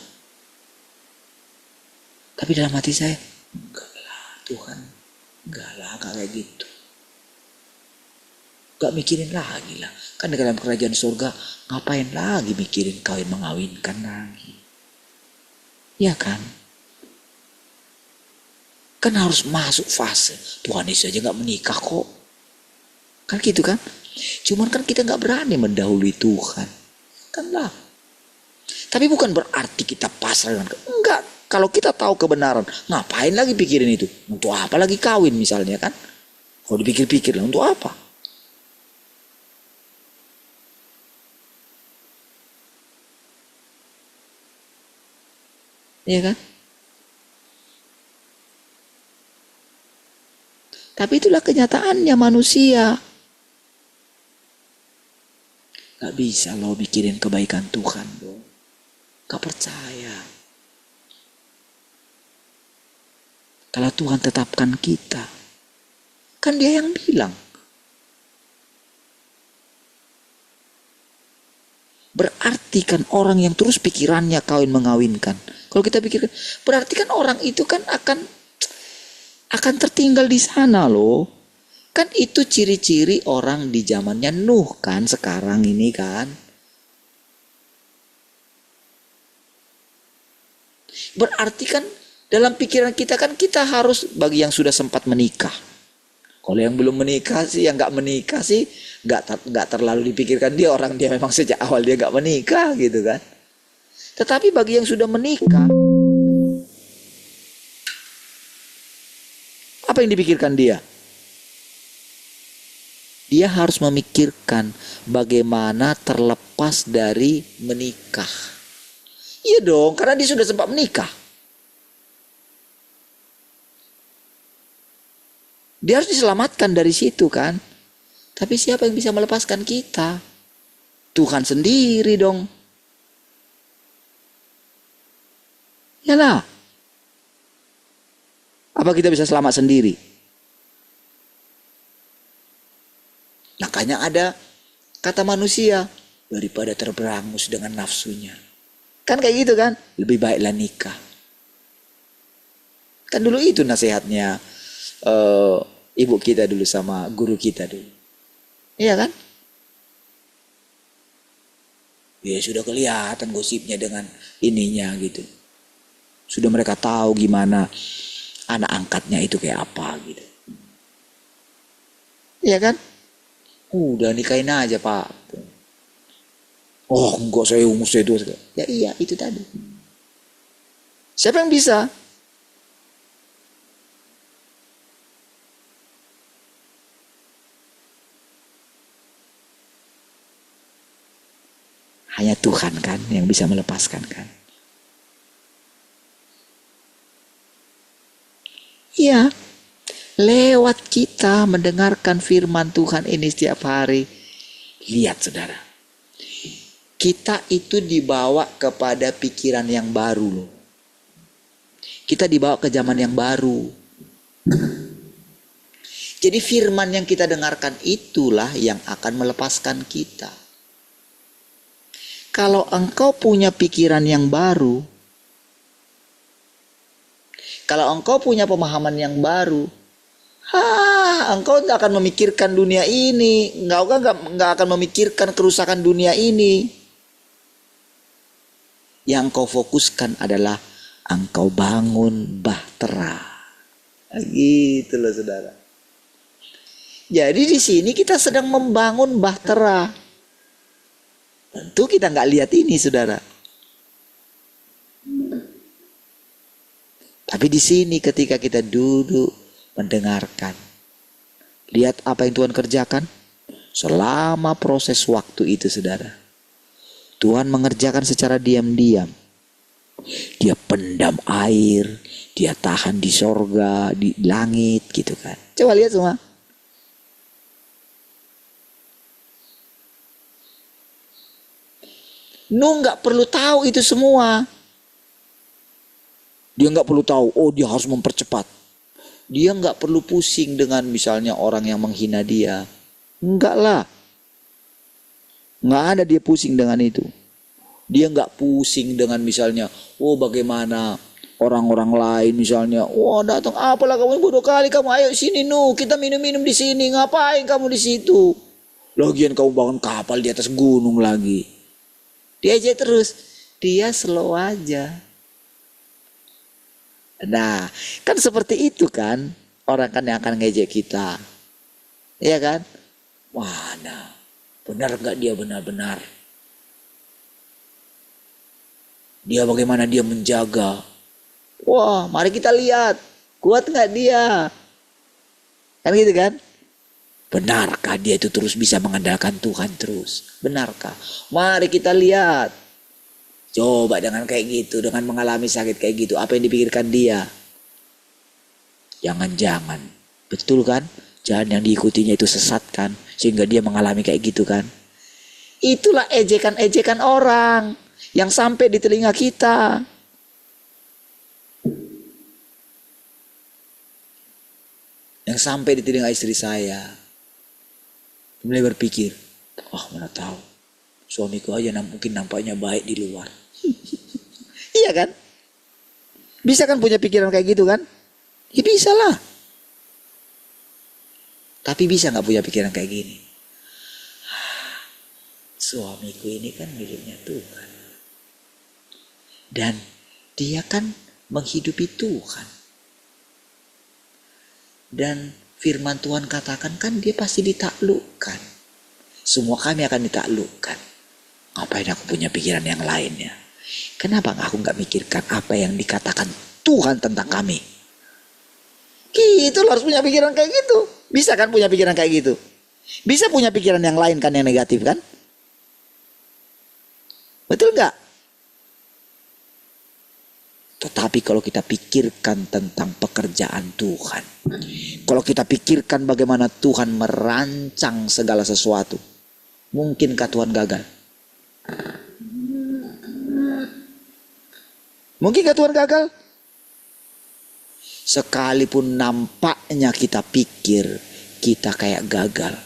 Tapi dalam hati saya, enggak lah Tuhan. Enggak lah, enggak kayak gitu. Enggak mikirin lagi lah. Kan di dalam kerajaan surga, ngapain lagi mikirin kawin mengawinkan lagi. Ya kan? Kan harus masuk fase. Tuhan Yesus aja gak menikah kok. Kan gitu kan? Cuman kan kita gak berani mendahului Tuhan. Kan lah. Tapi bukan berarti kita pasrah dengan enggak. Kalau kita tahu kebenaran, ngapain lagi pikirin itu? Untuk apa lagi kawin misalnya kan? Kalau dipikir-pikir lah, untuk apa? Iya kan? Tapi itulah kenyataannya manusia. Gak bisa lo mikirin kebaikan Tuhan lo. Gak percaya. Kalau Tuhan tetapkan kita, kan dia yang bilang. Berarti kan orang yang terus pikirannya kawin mengawinkan. Kalau kita pikirkan, berarti kan orang itu kan akan tertinggal di sana loh. Kan itu ciri-ciri orang di zamannya Nuh kan sekarang ini kan. Berarti kan dalam pikiran kita kan kita harus bagi yang sudah sempat menikah. Kalau yang belum menikah sih, yang nggak menikah sih nggak terlalu dipikirkan dia, orang dia memang sejak awal dia nggak menikah gitu kan. Tetapi bagi yang sudah menikah, apa yang dipikirkan dia? Dia harus memikirkan bagaimana terlepas dari menikah. Iya dong, karena dia sudah sempat menikah. Dia harus diselamatkan dari situ kan. Tapi siapa yang bisa melepaskan kita? Tuhan sendiri dong. Ya lah. Apa kita bisa selamat sendiri? Makanya ada kata manusia, daripada terberangus dengan nafsunya. Kan kayak gitu kan? Lebih baiklah nikah. Kan dulu itu nasihatnya ibu kita dulu sama guru kita dulu. Iya kan? Ya sudah kelihatan gosipnya dengan ininya gitu. Sudah mereka tahu gimana anak angkatnya itu kayak apa gitu. Iya kan? Udah nikahin aja Pak. Oh enggak, saya umur saya itu. Ya iya itu tadi. Siapa yang bisa? Hanya Tuhan kan yang bisa melepaskan kan. Iya. Lewat kita mendengarkan firman Tuhan ini setiap hari. Lihat saudara. Kita itu dibawa kepada pikiran yang baru loh. Kita dibawa ke zaman yang baru. Jadi firman yang kita dengarkan itulah yang akan melepaskan kita. Kalau engkau punya pikiran yang baru, kalau engkau punya pemahaman yang baru, engkau tidak akan memikirkan dunia ini, engkau nggak akan memikirkan kerusakan dunia ini. Yang engkau fokuskan adalah engkau bangun bahtera. Gitu loh saudara. Jadi di sini kita sedang membangun bahtera. Tentu kita nggak lihat ini saudara. Tapi di sini ketika kita duduk mendengarkan, lihat apa yang Tuhan kerjakan selama proses waktu itu saudara. Tuhan mengerjakan secara diam-diam. Dia pendam air, dia tahan di sorga, di langit gitu kan. Coba lihat semua. Nuh nggak perlu tahu itu semua. Dia nggak perlu tahu, oh dia harus mempercepat. Dia nggak perlu pusing dengan misalnya orang yang menghina dia. Enggak lah. Nggak ada dia pusing dengan itu. Dia nggak pusing dengan misalnya, oh bagaimana orang-orang lain misalnya, wah datang apalah kamu bodoh kali kamu, ayo sini Nuh kita minum-minum di sini, ngapain kamu di situ? Lagian kamu bangun kapal di atas gunung lagi. Dia aja terus, dia slow aja. Nah, kan seperti itu kan orang kan yang akan ngejek kita. Iya kan? Mana? Benar nggak dia benar-benar? Dia bagaimana dia menjaga? Wah, mari kita lihat. Kuat nggak dia? Kan gitu kan? Benarkah dia itu terus bisa mengandalkan Tuhan terus? Benarkah? Mari kita lihat. Coba dengan kayak gitu, dengan mengalami sakit kayak gitu, apa yang dipikirkan dia? Jangan-jangan, betul kan? Jangan yang diikutinya itu sesat kan? Sehingga dia mengalami kayak gitu kan? Itulah ejekan-ejekan orang yang sampai di telinga kita. Yang sampai di telinga istri saya. Mulai berpikir, mana tahu, suamiku aja mungkin nampaknya baik di luar. Iya kan? Bisa kan punya pikiran kayak gitu kan? Ya bisa lah. Tapi bisa gak punya pikiran kayak gini? Suamiku ini kan miliknya Tuhan. Dan dia kan menghidupi Tuhan. Dan firman Tuhan katakan kan dia pasti ditaklukkan. Semua kami akan ditaklukkan. Ngapain aku punya pikiran yang lainnya? Kenapa aku gak mikirkan apa yang dikatakan Tuhan tentang kami? Gitu harus punya pikiran kayak gitu. Bisa kan punya pikiran kayak gitu? Bisa punya pikiran yang lain kan yang negatif kan? Betul gak? Tetapi kalau kita pikirkan tentang pekerjaan Tuhan, kalau kita pikirkan bagaimana Tuhan merancang segala sesuatu, mungkinkah Tuhan gagal? Mungkinkah Tuhan gagal? Sekalipun nampaknya kita pikir kita kayak gagal.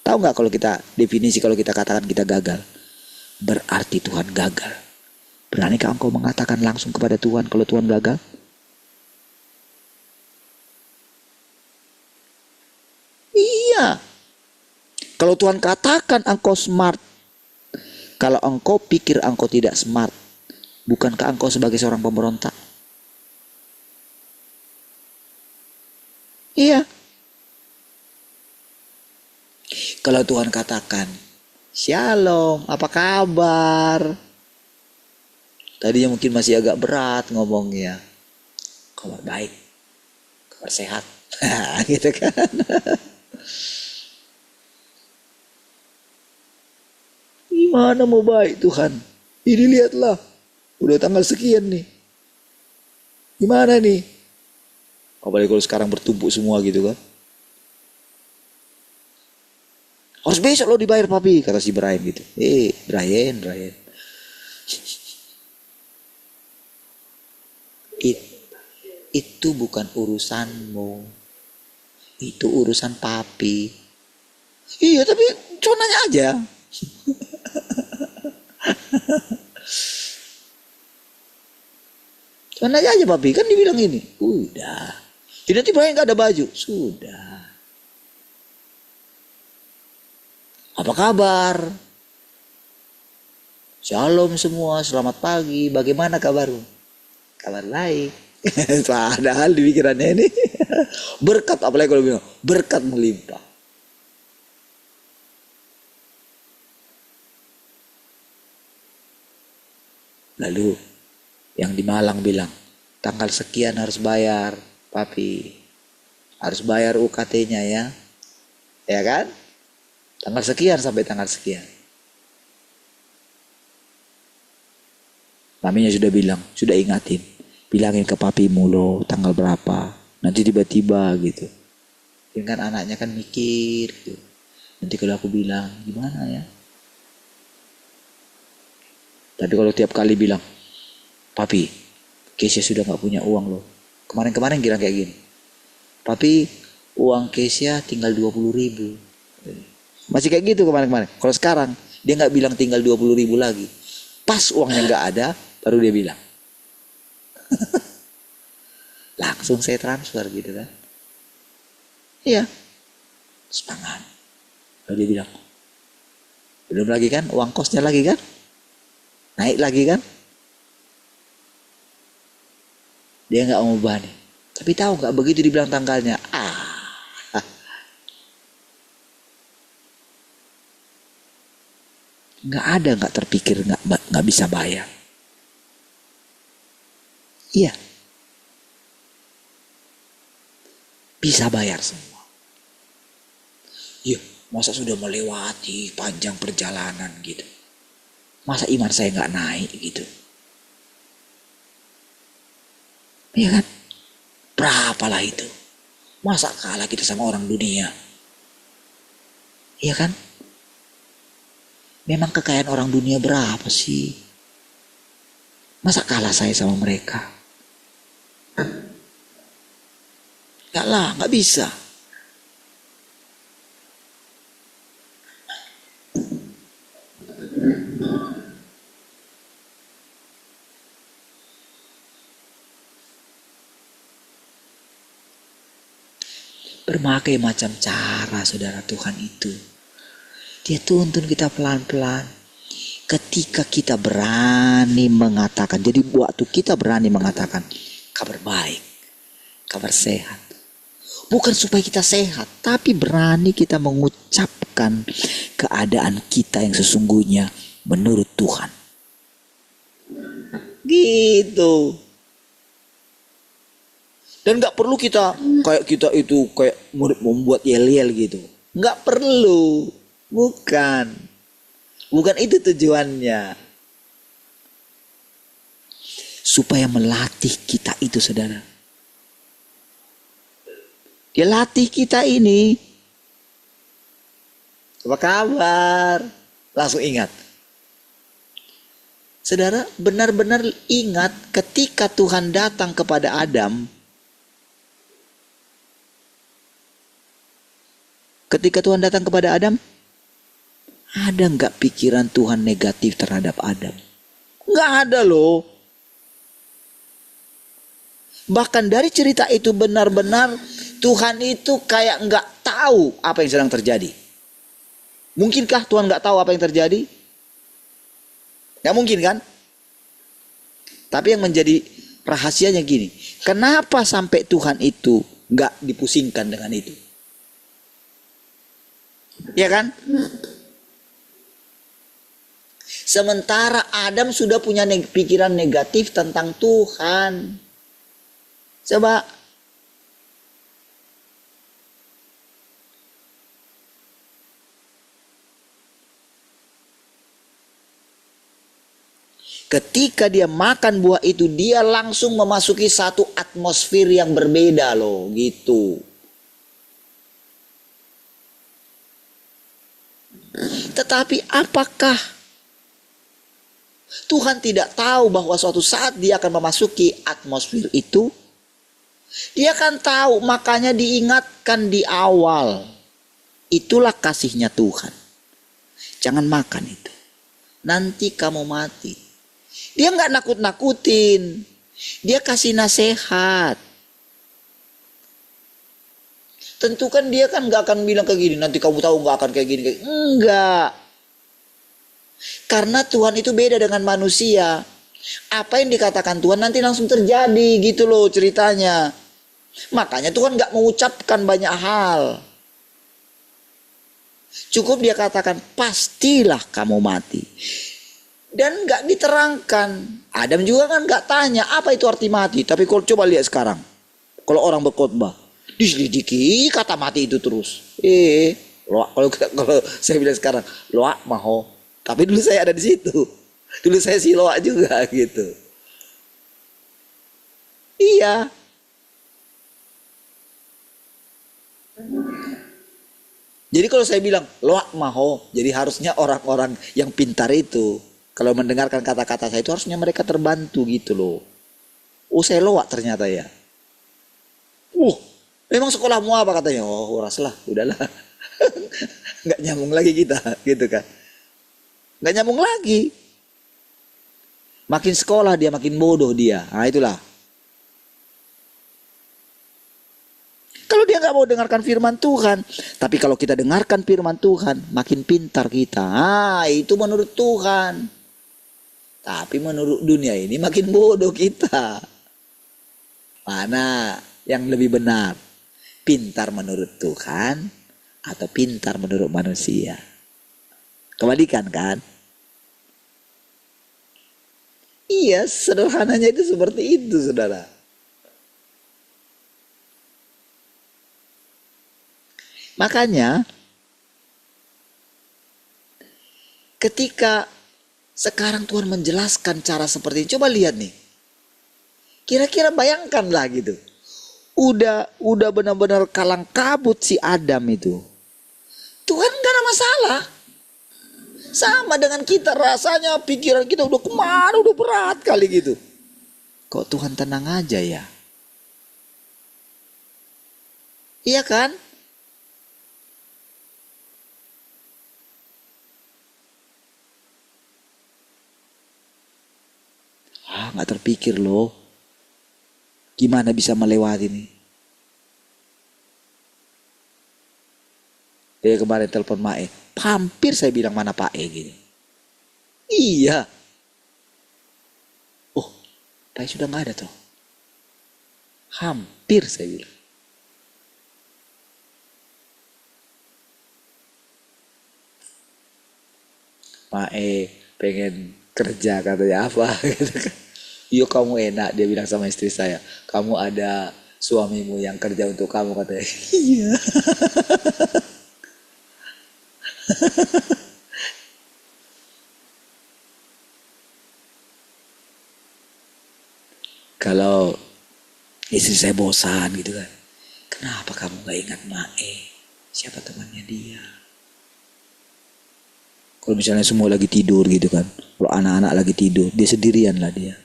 Tahu nggak kalau kita definisi, kalau kita katakan kita gagal, berarti Tuhan gagal. Beranikah engkau mengatakan langsung kepada Tuhan kalau Tuhan gagal? Iya. Kalau Tuhan katakan engkau smart, kalau engkau pikir engkau tidak smart, bukankah engkau sebagai seorang pemberontak? Iya. Kalau Tuhan katakan, Shalom, apa kabar? Tadinya mungkin masih agak berat ngomongnya. Kabar baik, kabar sehat. Gitu kan. Gimana mau baik Tuhan? Ini lihatlah, udah tanggal sekian nih. Gimana nih? Apalagi kalau sekarang bertumpuk semua gitu kan. Harus besok lo dibayar papi, kata si Brian gitu. Brian. Itu bukan urusanmu. Itu urusan papi. Iya, tapi cuma nanya aja. Cuma nanya aja papi, kan dibilang ini. Udah. Jadi nanti Brian gak ada baju. Sudah. Apa kabar? Shalom semua, selamat pagi. Bagaimana kabarmu? Kabar baik. Padahal di pikirannya ini berkat, apalagi kalau bilang berkat melimpah. Lalu yang di Malang bilang tanggal sekian harus bayar, papi. Harus bayar UKT-nya ya. Ya kan? Tanggal sekian sampai tanggal sekian. Maminya sudah bilang, sudah ingatin. Bilangin ke papimu lo tanggal berapa. Nanti tiba-tiba gitu. Ini kan anaknya kan mikir gitu. Nanti kalau aku bilang, gimana ya? Tapi kalau tiap kali bilang, papi, Kesia sudah gak punya uang lo. Kemarin-kemarin bilang kayak gini. Papi, uang Kesia tinggal 20.000. Masih kayak gitu kemarin-kemarin. Kalau sekarang dia nggak bilang tinggal 20.000 lagi. Pas uangnya nggak ada, baru dia bilang. Langsung saya transfer gitu kan. Iya. Semangat. Lalu dia bilang, belum lagi kan, uang kosnya lagi kan, naik lagi kan. Dia nggak mau ubah nih. Tapi tahu nggak begitu dibilang tanggalnya, nggak ada, nggak terpikir, nggak bisa bayar. Iya, bisa bayar semua. Iya, masa sudah melewati panjang perjalanan gitu, masa iman saya nggak naik gitu? Iya kan? Berapalah itu? Masa kalah kita sama orang dunia? Iya kan? Memang kekayaan orang dunia berapa sih? Masa kalah saya sama mereka? Enggak lah, nggak bisa. Berbagai macam cara saudara Tuhan itu. Dia tuntun kita pelan-pelan. Ketika kita berani mengatakan, jadi waktu kita berani mengatakan kabar baik, kabar sehat. Bukan supaya kita sehat, tapi berani kita mengucapkan keadaan kita yang sesungguhnya menurut Tuhan. Gitu. Dan gak perlu kita itu kayak membuat yel-yel gitu. Gak perlu. Bukan itu tujuannya. supaya melatih kita itu, saudara. Dia latih kita ini. Apa kabar? Langsung ingat. Saudara, benar-benar ingat ketika Tuhan datang kepada Adam. Ketika Tuhan datang kepada Adam, ada nggak pikiran Tuhan negatif terhadap Adam? Nggak ada loh. Bahkan dari cerita itu benar-benar Tuhan itu kayak nggak tahu apa yang sedang terjadi. Mungkinkah Tuhan nggak tahu apa yang terjadi? Nggak mungkin kan? Tapi yang menjadi rahasianya gini. Kenapa sampai Tuhan itu nggak dipusingkan dengan itu? Ya kan? Sementara Adam sudah punya pikiran negatif tentang Tuhan. Coba. Ketika dia makan buah itu, dia langsung memasuki satu atmosfer yang berbeda loh, gitu. Tetapi apakah Tuhan tidak tahu bahwa suatu saat dia akan memasuki atmosfer itu? Dia kan tahu, makanya diingatkan di awal. Itulah kasihnya Tuhan. Jangan makan itu. Nanti kamu mati. Dia nggak nakut-nakutin. Dia kasih nasihat. Tentu kan dia kan nggak akan bilang kayak gini. Nanti kamu tahu nggak akan kayak gini. Enggak. Karena Tuhan itu beda dengan manusia. Apa yang dikatakan Tuhan nanti langsung terjadi gitu loh ceritanya. Makanya Tuhan nggak mengucapkan banyak hal. Cukup dia katakan pastilah kamu mati. Dan nggak diterangkan. Adam juga kan nggak tanya apa itu arti mati. Tapi kalau coba lihat sekarang. Kalau orang berkhotbah. Diselidiki kata mati itu terus. Kalau saya bilang sekarang. Loak maho. Tapi dulu saya ada di situ. Dulu saya si loak juga gitu. Iya. Jadi kalau saya bilang loak maho. Jadi harusnya orang-orang yang pintar itu. Kalau mendengarkan kata-kata saya itu harusnya mereka terbantu gitu loh. Oh saya loak ternyata ya. Memang sekolahmu apa katanya? Oh uraslah, udahlah. Nggak nyambung lagi kita gitu kan. Nggak nyambung lagi. Makin sekolah dia makin bodoh dia. Nah itulah. Kalau dia nggak mau dengarkan firman Tuhan. Tapi kalau kita dengarkan firman Tuhan. Makin pintar kita. Itu menurut Tuhan. Tapi menurut dunia ini makin bodoh kita. Mana yang lebih benar? Pintar menurut Tuhan atau pintar menurut manusia? Kebalikan kan? Iya, sederhananya itu seperti itu, saudara. Makanya ketika sekarang Tuhan menjelaskan cara seperti ini, coba lihat nih. Kira-kira bayangkanlah gitu. Udah benar-benar kalang kabut si Adam itu. Tuhan gak ada masalah. Sama dengan kita rasanya pikiran kita udah kemana, udah berat kali gitu. Kok Tuhan tenang aja ya? Iya kan? Gak terpikir loh. Gimana bisa melewati ini? Dia kemarin telepon Mae. Hampir saya bilang mana Pak E gini. Iya. Oh, Pak E sudah gak ada tuh. Hampir saya bilang. Pak E pengen kerja katanya apa gitu kan. Iya kamu enak, dia bilang sama istri saya. Kamu ada suamimu yang kerja untuk kamu katanya. Iya. Kalau istri saya bosan gitu kan, kenapa kamu gak ingat Mae? Siapa temannya dia? Kalau misalnya semua lagi tidur gitu kan, kalau anak-anak lagi tidur, dia sendirian lah dia.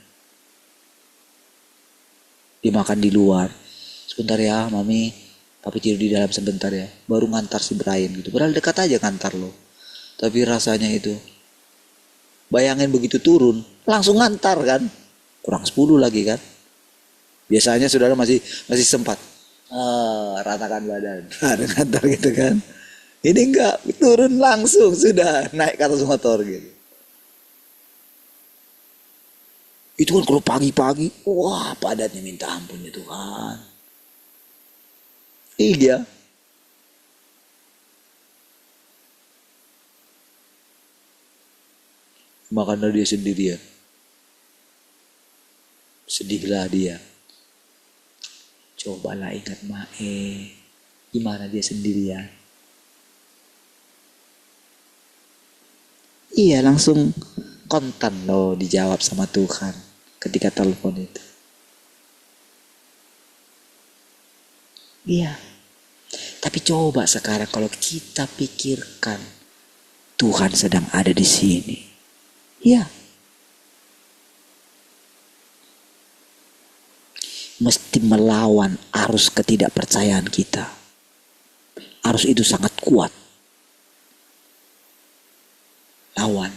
Dia makan di luar. Sebentar ya mami, papi tidur di dalam sebentar ya. Baru ngantar si Brian gitu. Padahal dekat aja ngantar lo. Tapi rasanya itu, bayangin begitu turun, langsung ngantar kan. Kurang 10 lagi kan. Biasanya saudara masih sempat ratakan badan. Ada ngantar gitu kan. Ini enggak, turun langsung sudah naik ke atas motor gitu. Itu kan kalau pagi-pagi, wah padatnya minta ampun ya Tuhan. Iya. Makanya dia sendirian. Sedihlah dia. Cobalah ingat Mae. Gimana dia sendirian. Iya langsung kontan loh dijawab sama Tuhan ketika telepon itu. Iya. Tapi coba sekarang kalau kita pikirkan Tuhan sedang ada di sini. Iya. Mesti melawan arus ketidakpercayaan kita. Arus itu sangat kuat. Lawan.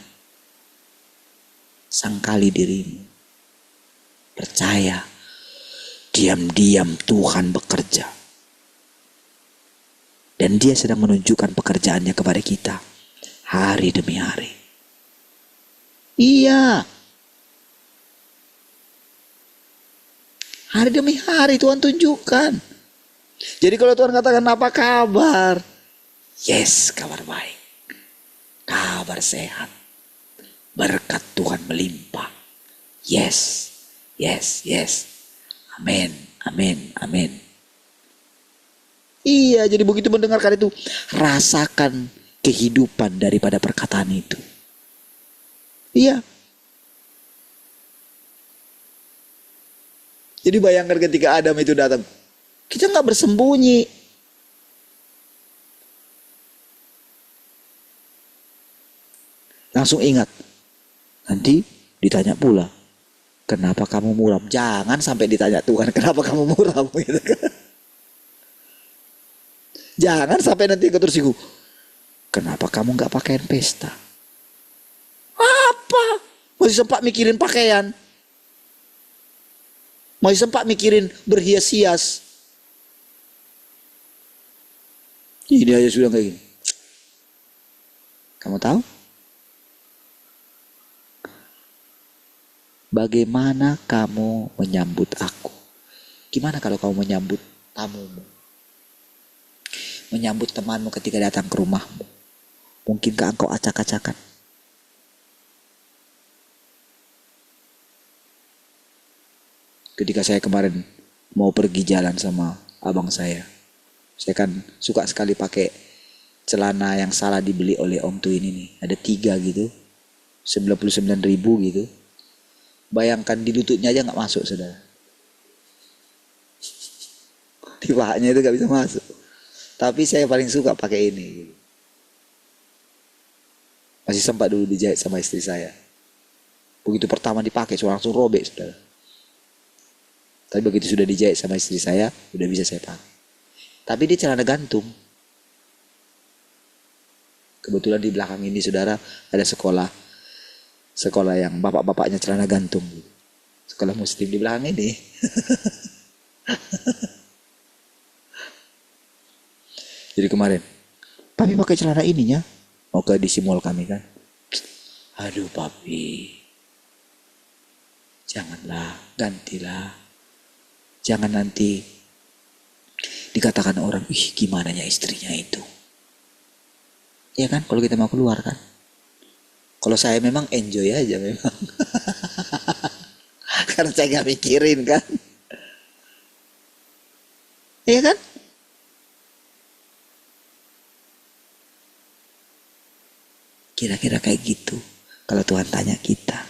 Sangkali dirimu. Percaya. Diam-diam Tuhan bekerja. Dan dia sedang menunjukkan pekerjaannya kepada kita. Hari demi hari. Iya. Hari demi hari Tuhan tunjukkan. Jadi kalau Tuhan katakan apa kabar? Yes, kabar baik. Kabar sehat. Berkat Tuhan melimpah. Yes, yes, yes. Amin, amin, amin. Iya, jadi begitu mendengarkan itu, rasakan kehidupan daripada perkataan itu. Iya. Jadi bayangkan ketika Adam itu datang, kita nggak bersembunyi. Langsung ingat, nanti ditanya pula, kenapa kamu muram? Jangan sampai ditanya Tuhan, kenapa kamu muram? Gitu kan. Jangan sampai nanti ikut tersinggung, kenapa kamu nggak pakaian pesta? Apa? Masih sempat mikirin pakaian? Masih sempat mikirin berhias-hias? Ini aja sudah kayak gini. Kamu tahu? Bagaimana kamu menyambut aku? Gimana kalau kamu menyambut tamumu? Menyambut temanmu ketika datang ke rumahmu? Mungkinkah engkau acak-acakan? Ketika saya kemarin mau pergi jalan sama abang saya kan suka sekali pakai celana yang salah dibeli oleh Om Tuin ini. Ada 3 gitu, 99.000 gitu. Bayangkan di lututnya aja gak masuk saudara. Di pahanya itu gak bisa masuk. Tapi saya paling suka pakai ini gitu. Masih sempat dulu dijahit sama istri saya. Begitu pertama dipakai langsung robek saudara. Tapi begitu sudah dijahit sama istri saya, udah bisa saya pakai. Tapi dia celana gantung. Kebetulan di belakang ini saudara ada sekolah yang bapak-bapaknya celana gantung. Sekolah muslim di belakang ini. Jadi kemarin, papi pakai celana ininya. Mau ke DC Mall kami kan. Aduh papi. Janganlah, gantilah. Jangan nanti dikatakan orang, ih gimana ya istrinya itu. Ya kan, kalau kita mau keluar kan. Kalau saya memang enjoy aja memang. Karena saya gak mikirin kan. Iya kan? Kira-kira kayak gitu. Kalau Tuhan tanya kita.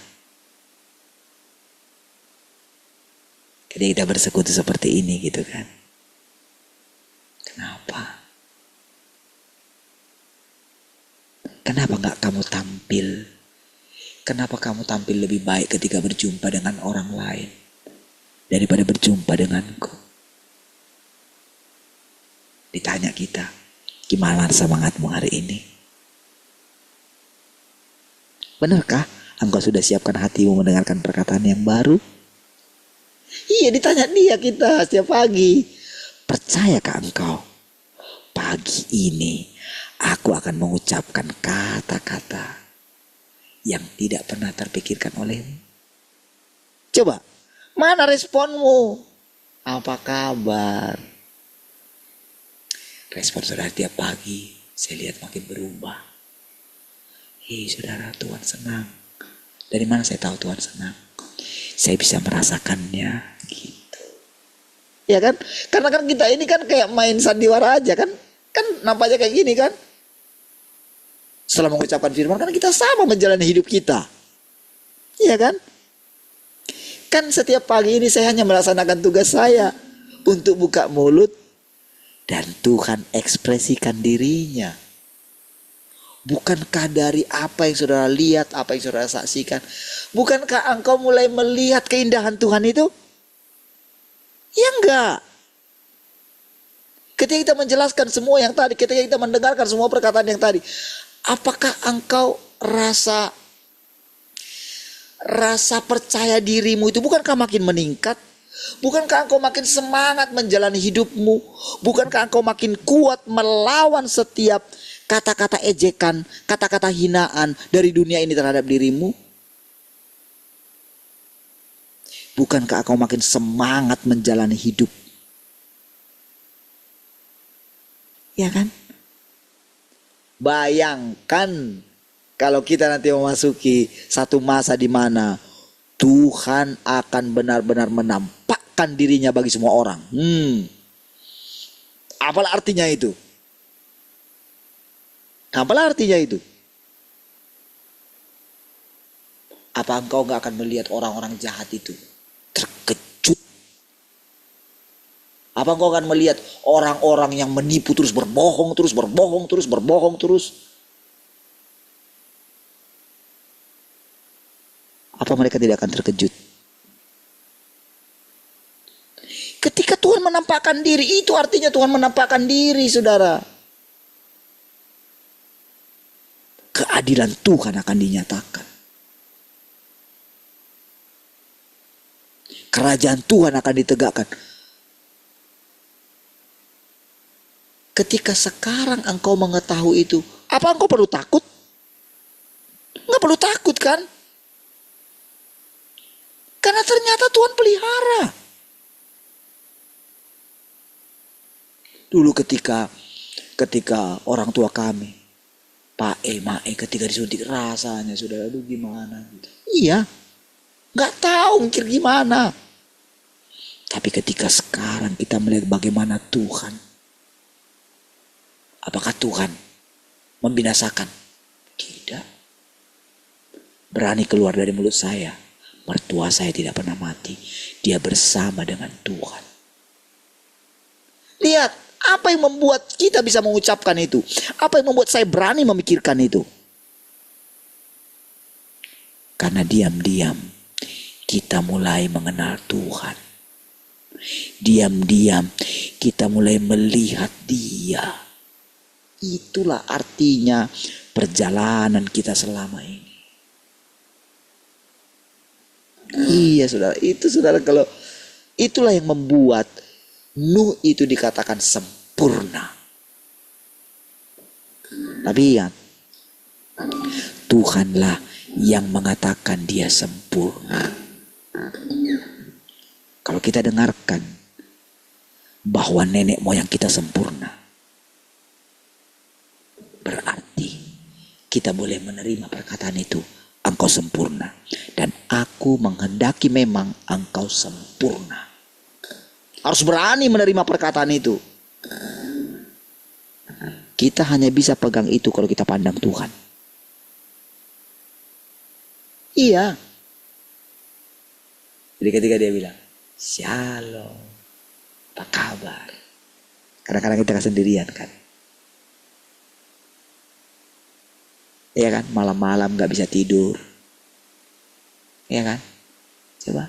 ketika kita bersekutu seperti ini gitu kan. Kenapa? Kenapa gak kamu tampil? Kenapa kamu tampil lebih baik ketika berjumpa dengan orang lain daripada berjumpa denganku? Ditanya kita, gimana semangatmu hari ini? Benarkah engkau sudah siapkan hatimu mendengarkan perkataan yang baru? Iya, ditanya dia kita setiap pagi. Percayakah engkau? Pagi ini aku akan mengucapkan kata-kata yang tidak pernah terpikirkan olehmu. Coba, mana responmu? Apa kabar? Respon saudara tiap pagi saya lihat makin berubah. Hei saudara, Tuhan senang. Dari mana saya tahu Tuhan senang? Saya bisa merasakannya gitu. Ya kan? Karena kan kita ini kan kayak main sandiwara aja kan? Kan nampaknya kayak gini kan? Setelah mengucapkan firman kan kita sama menjalani hidup kita. Iya kan? Kan setiap pagi ini saya hanya melaksanakan tugas saya untuk buka mulut dan Tuhan ekspresikan dirinya. Bukankah dari apa yang saudara lihat, apa yang saudara saksikan, bukankah engkau mulai melihat keindahan Tuhan itu? Ya enggak. Ketika kita menjelaskan semua yang tadi, ketika kita mendengarkan semua perkataan yang tadi, apakah engkau rasa percaya dirimu itu bukankah makin meningkat? Bukankah engkau makin semangat menjalani hidupmu? Bukankah engkau makin kuat melawan setiap kata-kata ejekan, kata-kata hinaan dari dunia ini terhadap dirimu? Bukankah engkau makin semangat menjalani hidup? Ya kan? Bayangkan kalau kita nanti memasuki satu masa di mana Tuhan akan benar-benar menampakkan dirinya bagi semua orang. Apalah artinya itu? Apalah artinya itu? Apa engkau gak akan melihat orang-orang jahat itu terkejut? Apa engkau akan melihat orang-orang yang menipu terus berbohong terus, berbohong terus, berbohong terus? Apa mereka tidak akan terkejut? Ketika Tuhan menampakkan diri, itu artinya Tuhan menampakkan diri, saudara. Keadilan Tuhan akan dinyatakan. Kerajaan Tuhan akan ditegakkan. Ketika sekarang engkau mengetahui itu, apa engkau perlu takut? Enggak perlu takut kan? Karena ternyata Tuhan pelihara. Dulu ketika orang tua kami, Pak Mae ketika disuntik rasanya saudara, aduh gimana gitu. Iya, nggak tahu mikir gimana. Tapi ketika sekarang kita melihat bagaimana Tuhan, apakah Tuhan membinasakan? Tidak. Berani keluar dari mulut saya, mertua saya tidak pernah mati. Dia bersama dengan Tuhan. Lihat, apa yang membuat kita bisa mengucapkan itu? Apa yang membuat saya berani memikirkan itu? Karena diam-diam kita mulai mengenal Tuhan. Diam-diam kita mulai melihat Dia. Itulah artinya perjalanan kita selama ini. Iya saudara, itu saudara, kalau itulah yang membuat Nuh itu dikatakan sempurna. Tapi ingat, Tuhanlah yang mengatakan dia sempurna. Kalau kita dengarkan bahwa nenek moyang kita sempurna, berarti kita boleh menerima perkataan itu. Engkau sempurna dan aku menghendaki memang engkau sempurna. Harus berani menerima perkataan itu. Kita hanya bisa pegang itu kalau kita pandang Tuhan. Iya. Jadi ketika dia bilang, Shalom. Apa kabar? Kadang-kadang kita sendirian kan. Iya kan, malam-malam gak bisa tidur. Iya kan? Coba.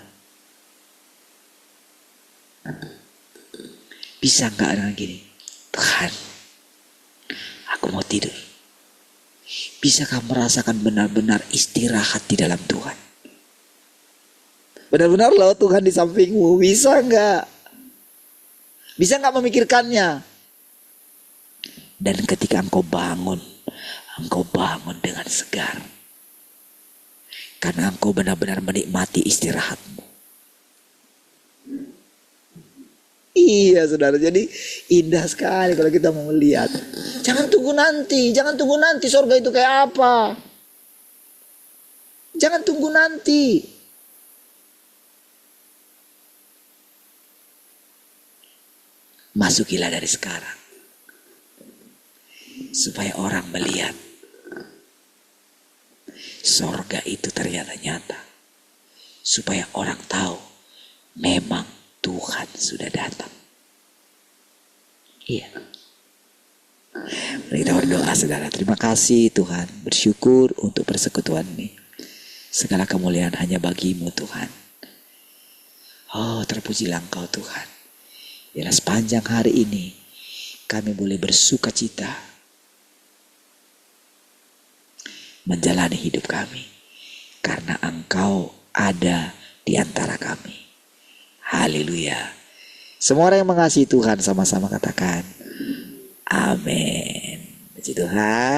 Bisa gak dengan gini? Tuhan, aku mau tidur. Bisakah merasakan benar-benar istirahat di dalam Tuhan? Benar-benar loh Tuhan di sampingmu. Bisa gak? Bisa gak memikirkannya? Dan ketika engkau bangun dengan segar. Karena engkau benar-benar menikmati istirahatmu. Iya saudara, jadi indah sekali kalau kita mau melihat. Jangan tunggu nanti surga itu kayak apa. Jangan tunggu nanti. Masukilah dari sekarang. Supaya orang melihat surga itu ternyata nyata. Supaya orang tahu memang Tuhan sudah datang. Iya. Mari kita berdoa saudara. Terima kasih Tuhan. Bersyukur untuk persekutuan ini. Segala kemuliaan hanya bagimu Tuhan. Oh, terpujilah Engkau Tuhan. Biarlah sepanjang hari ini kami boleh bersuka cita menjalani hidup kami. Karena Engkau ada di antara kami. Haleluya. Semua orang yang mengasihi Tuhan sama-sama katakan amin. Puji Tuhan.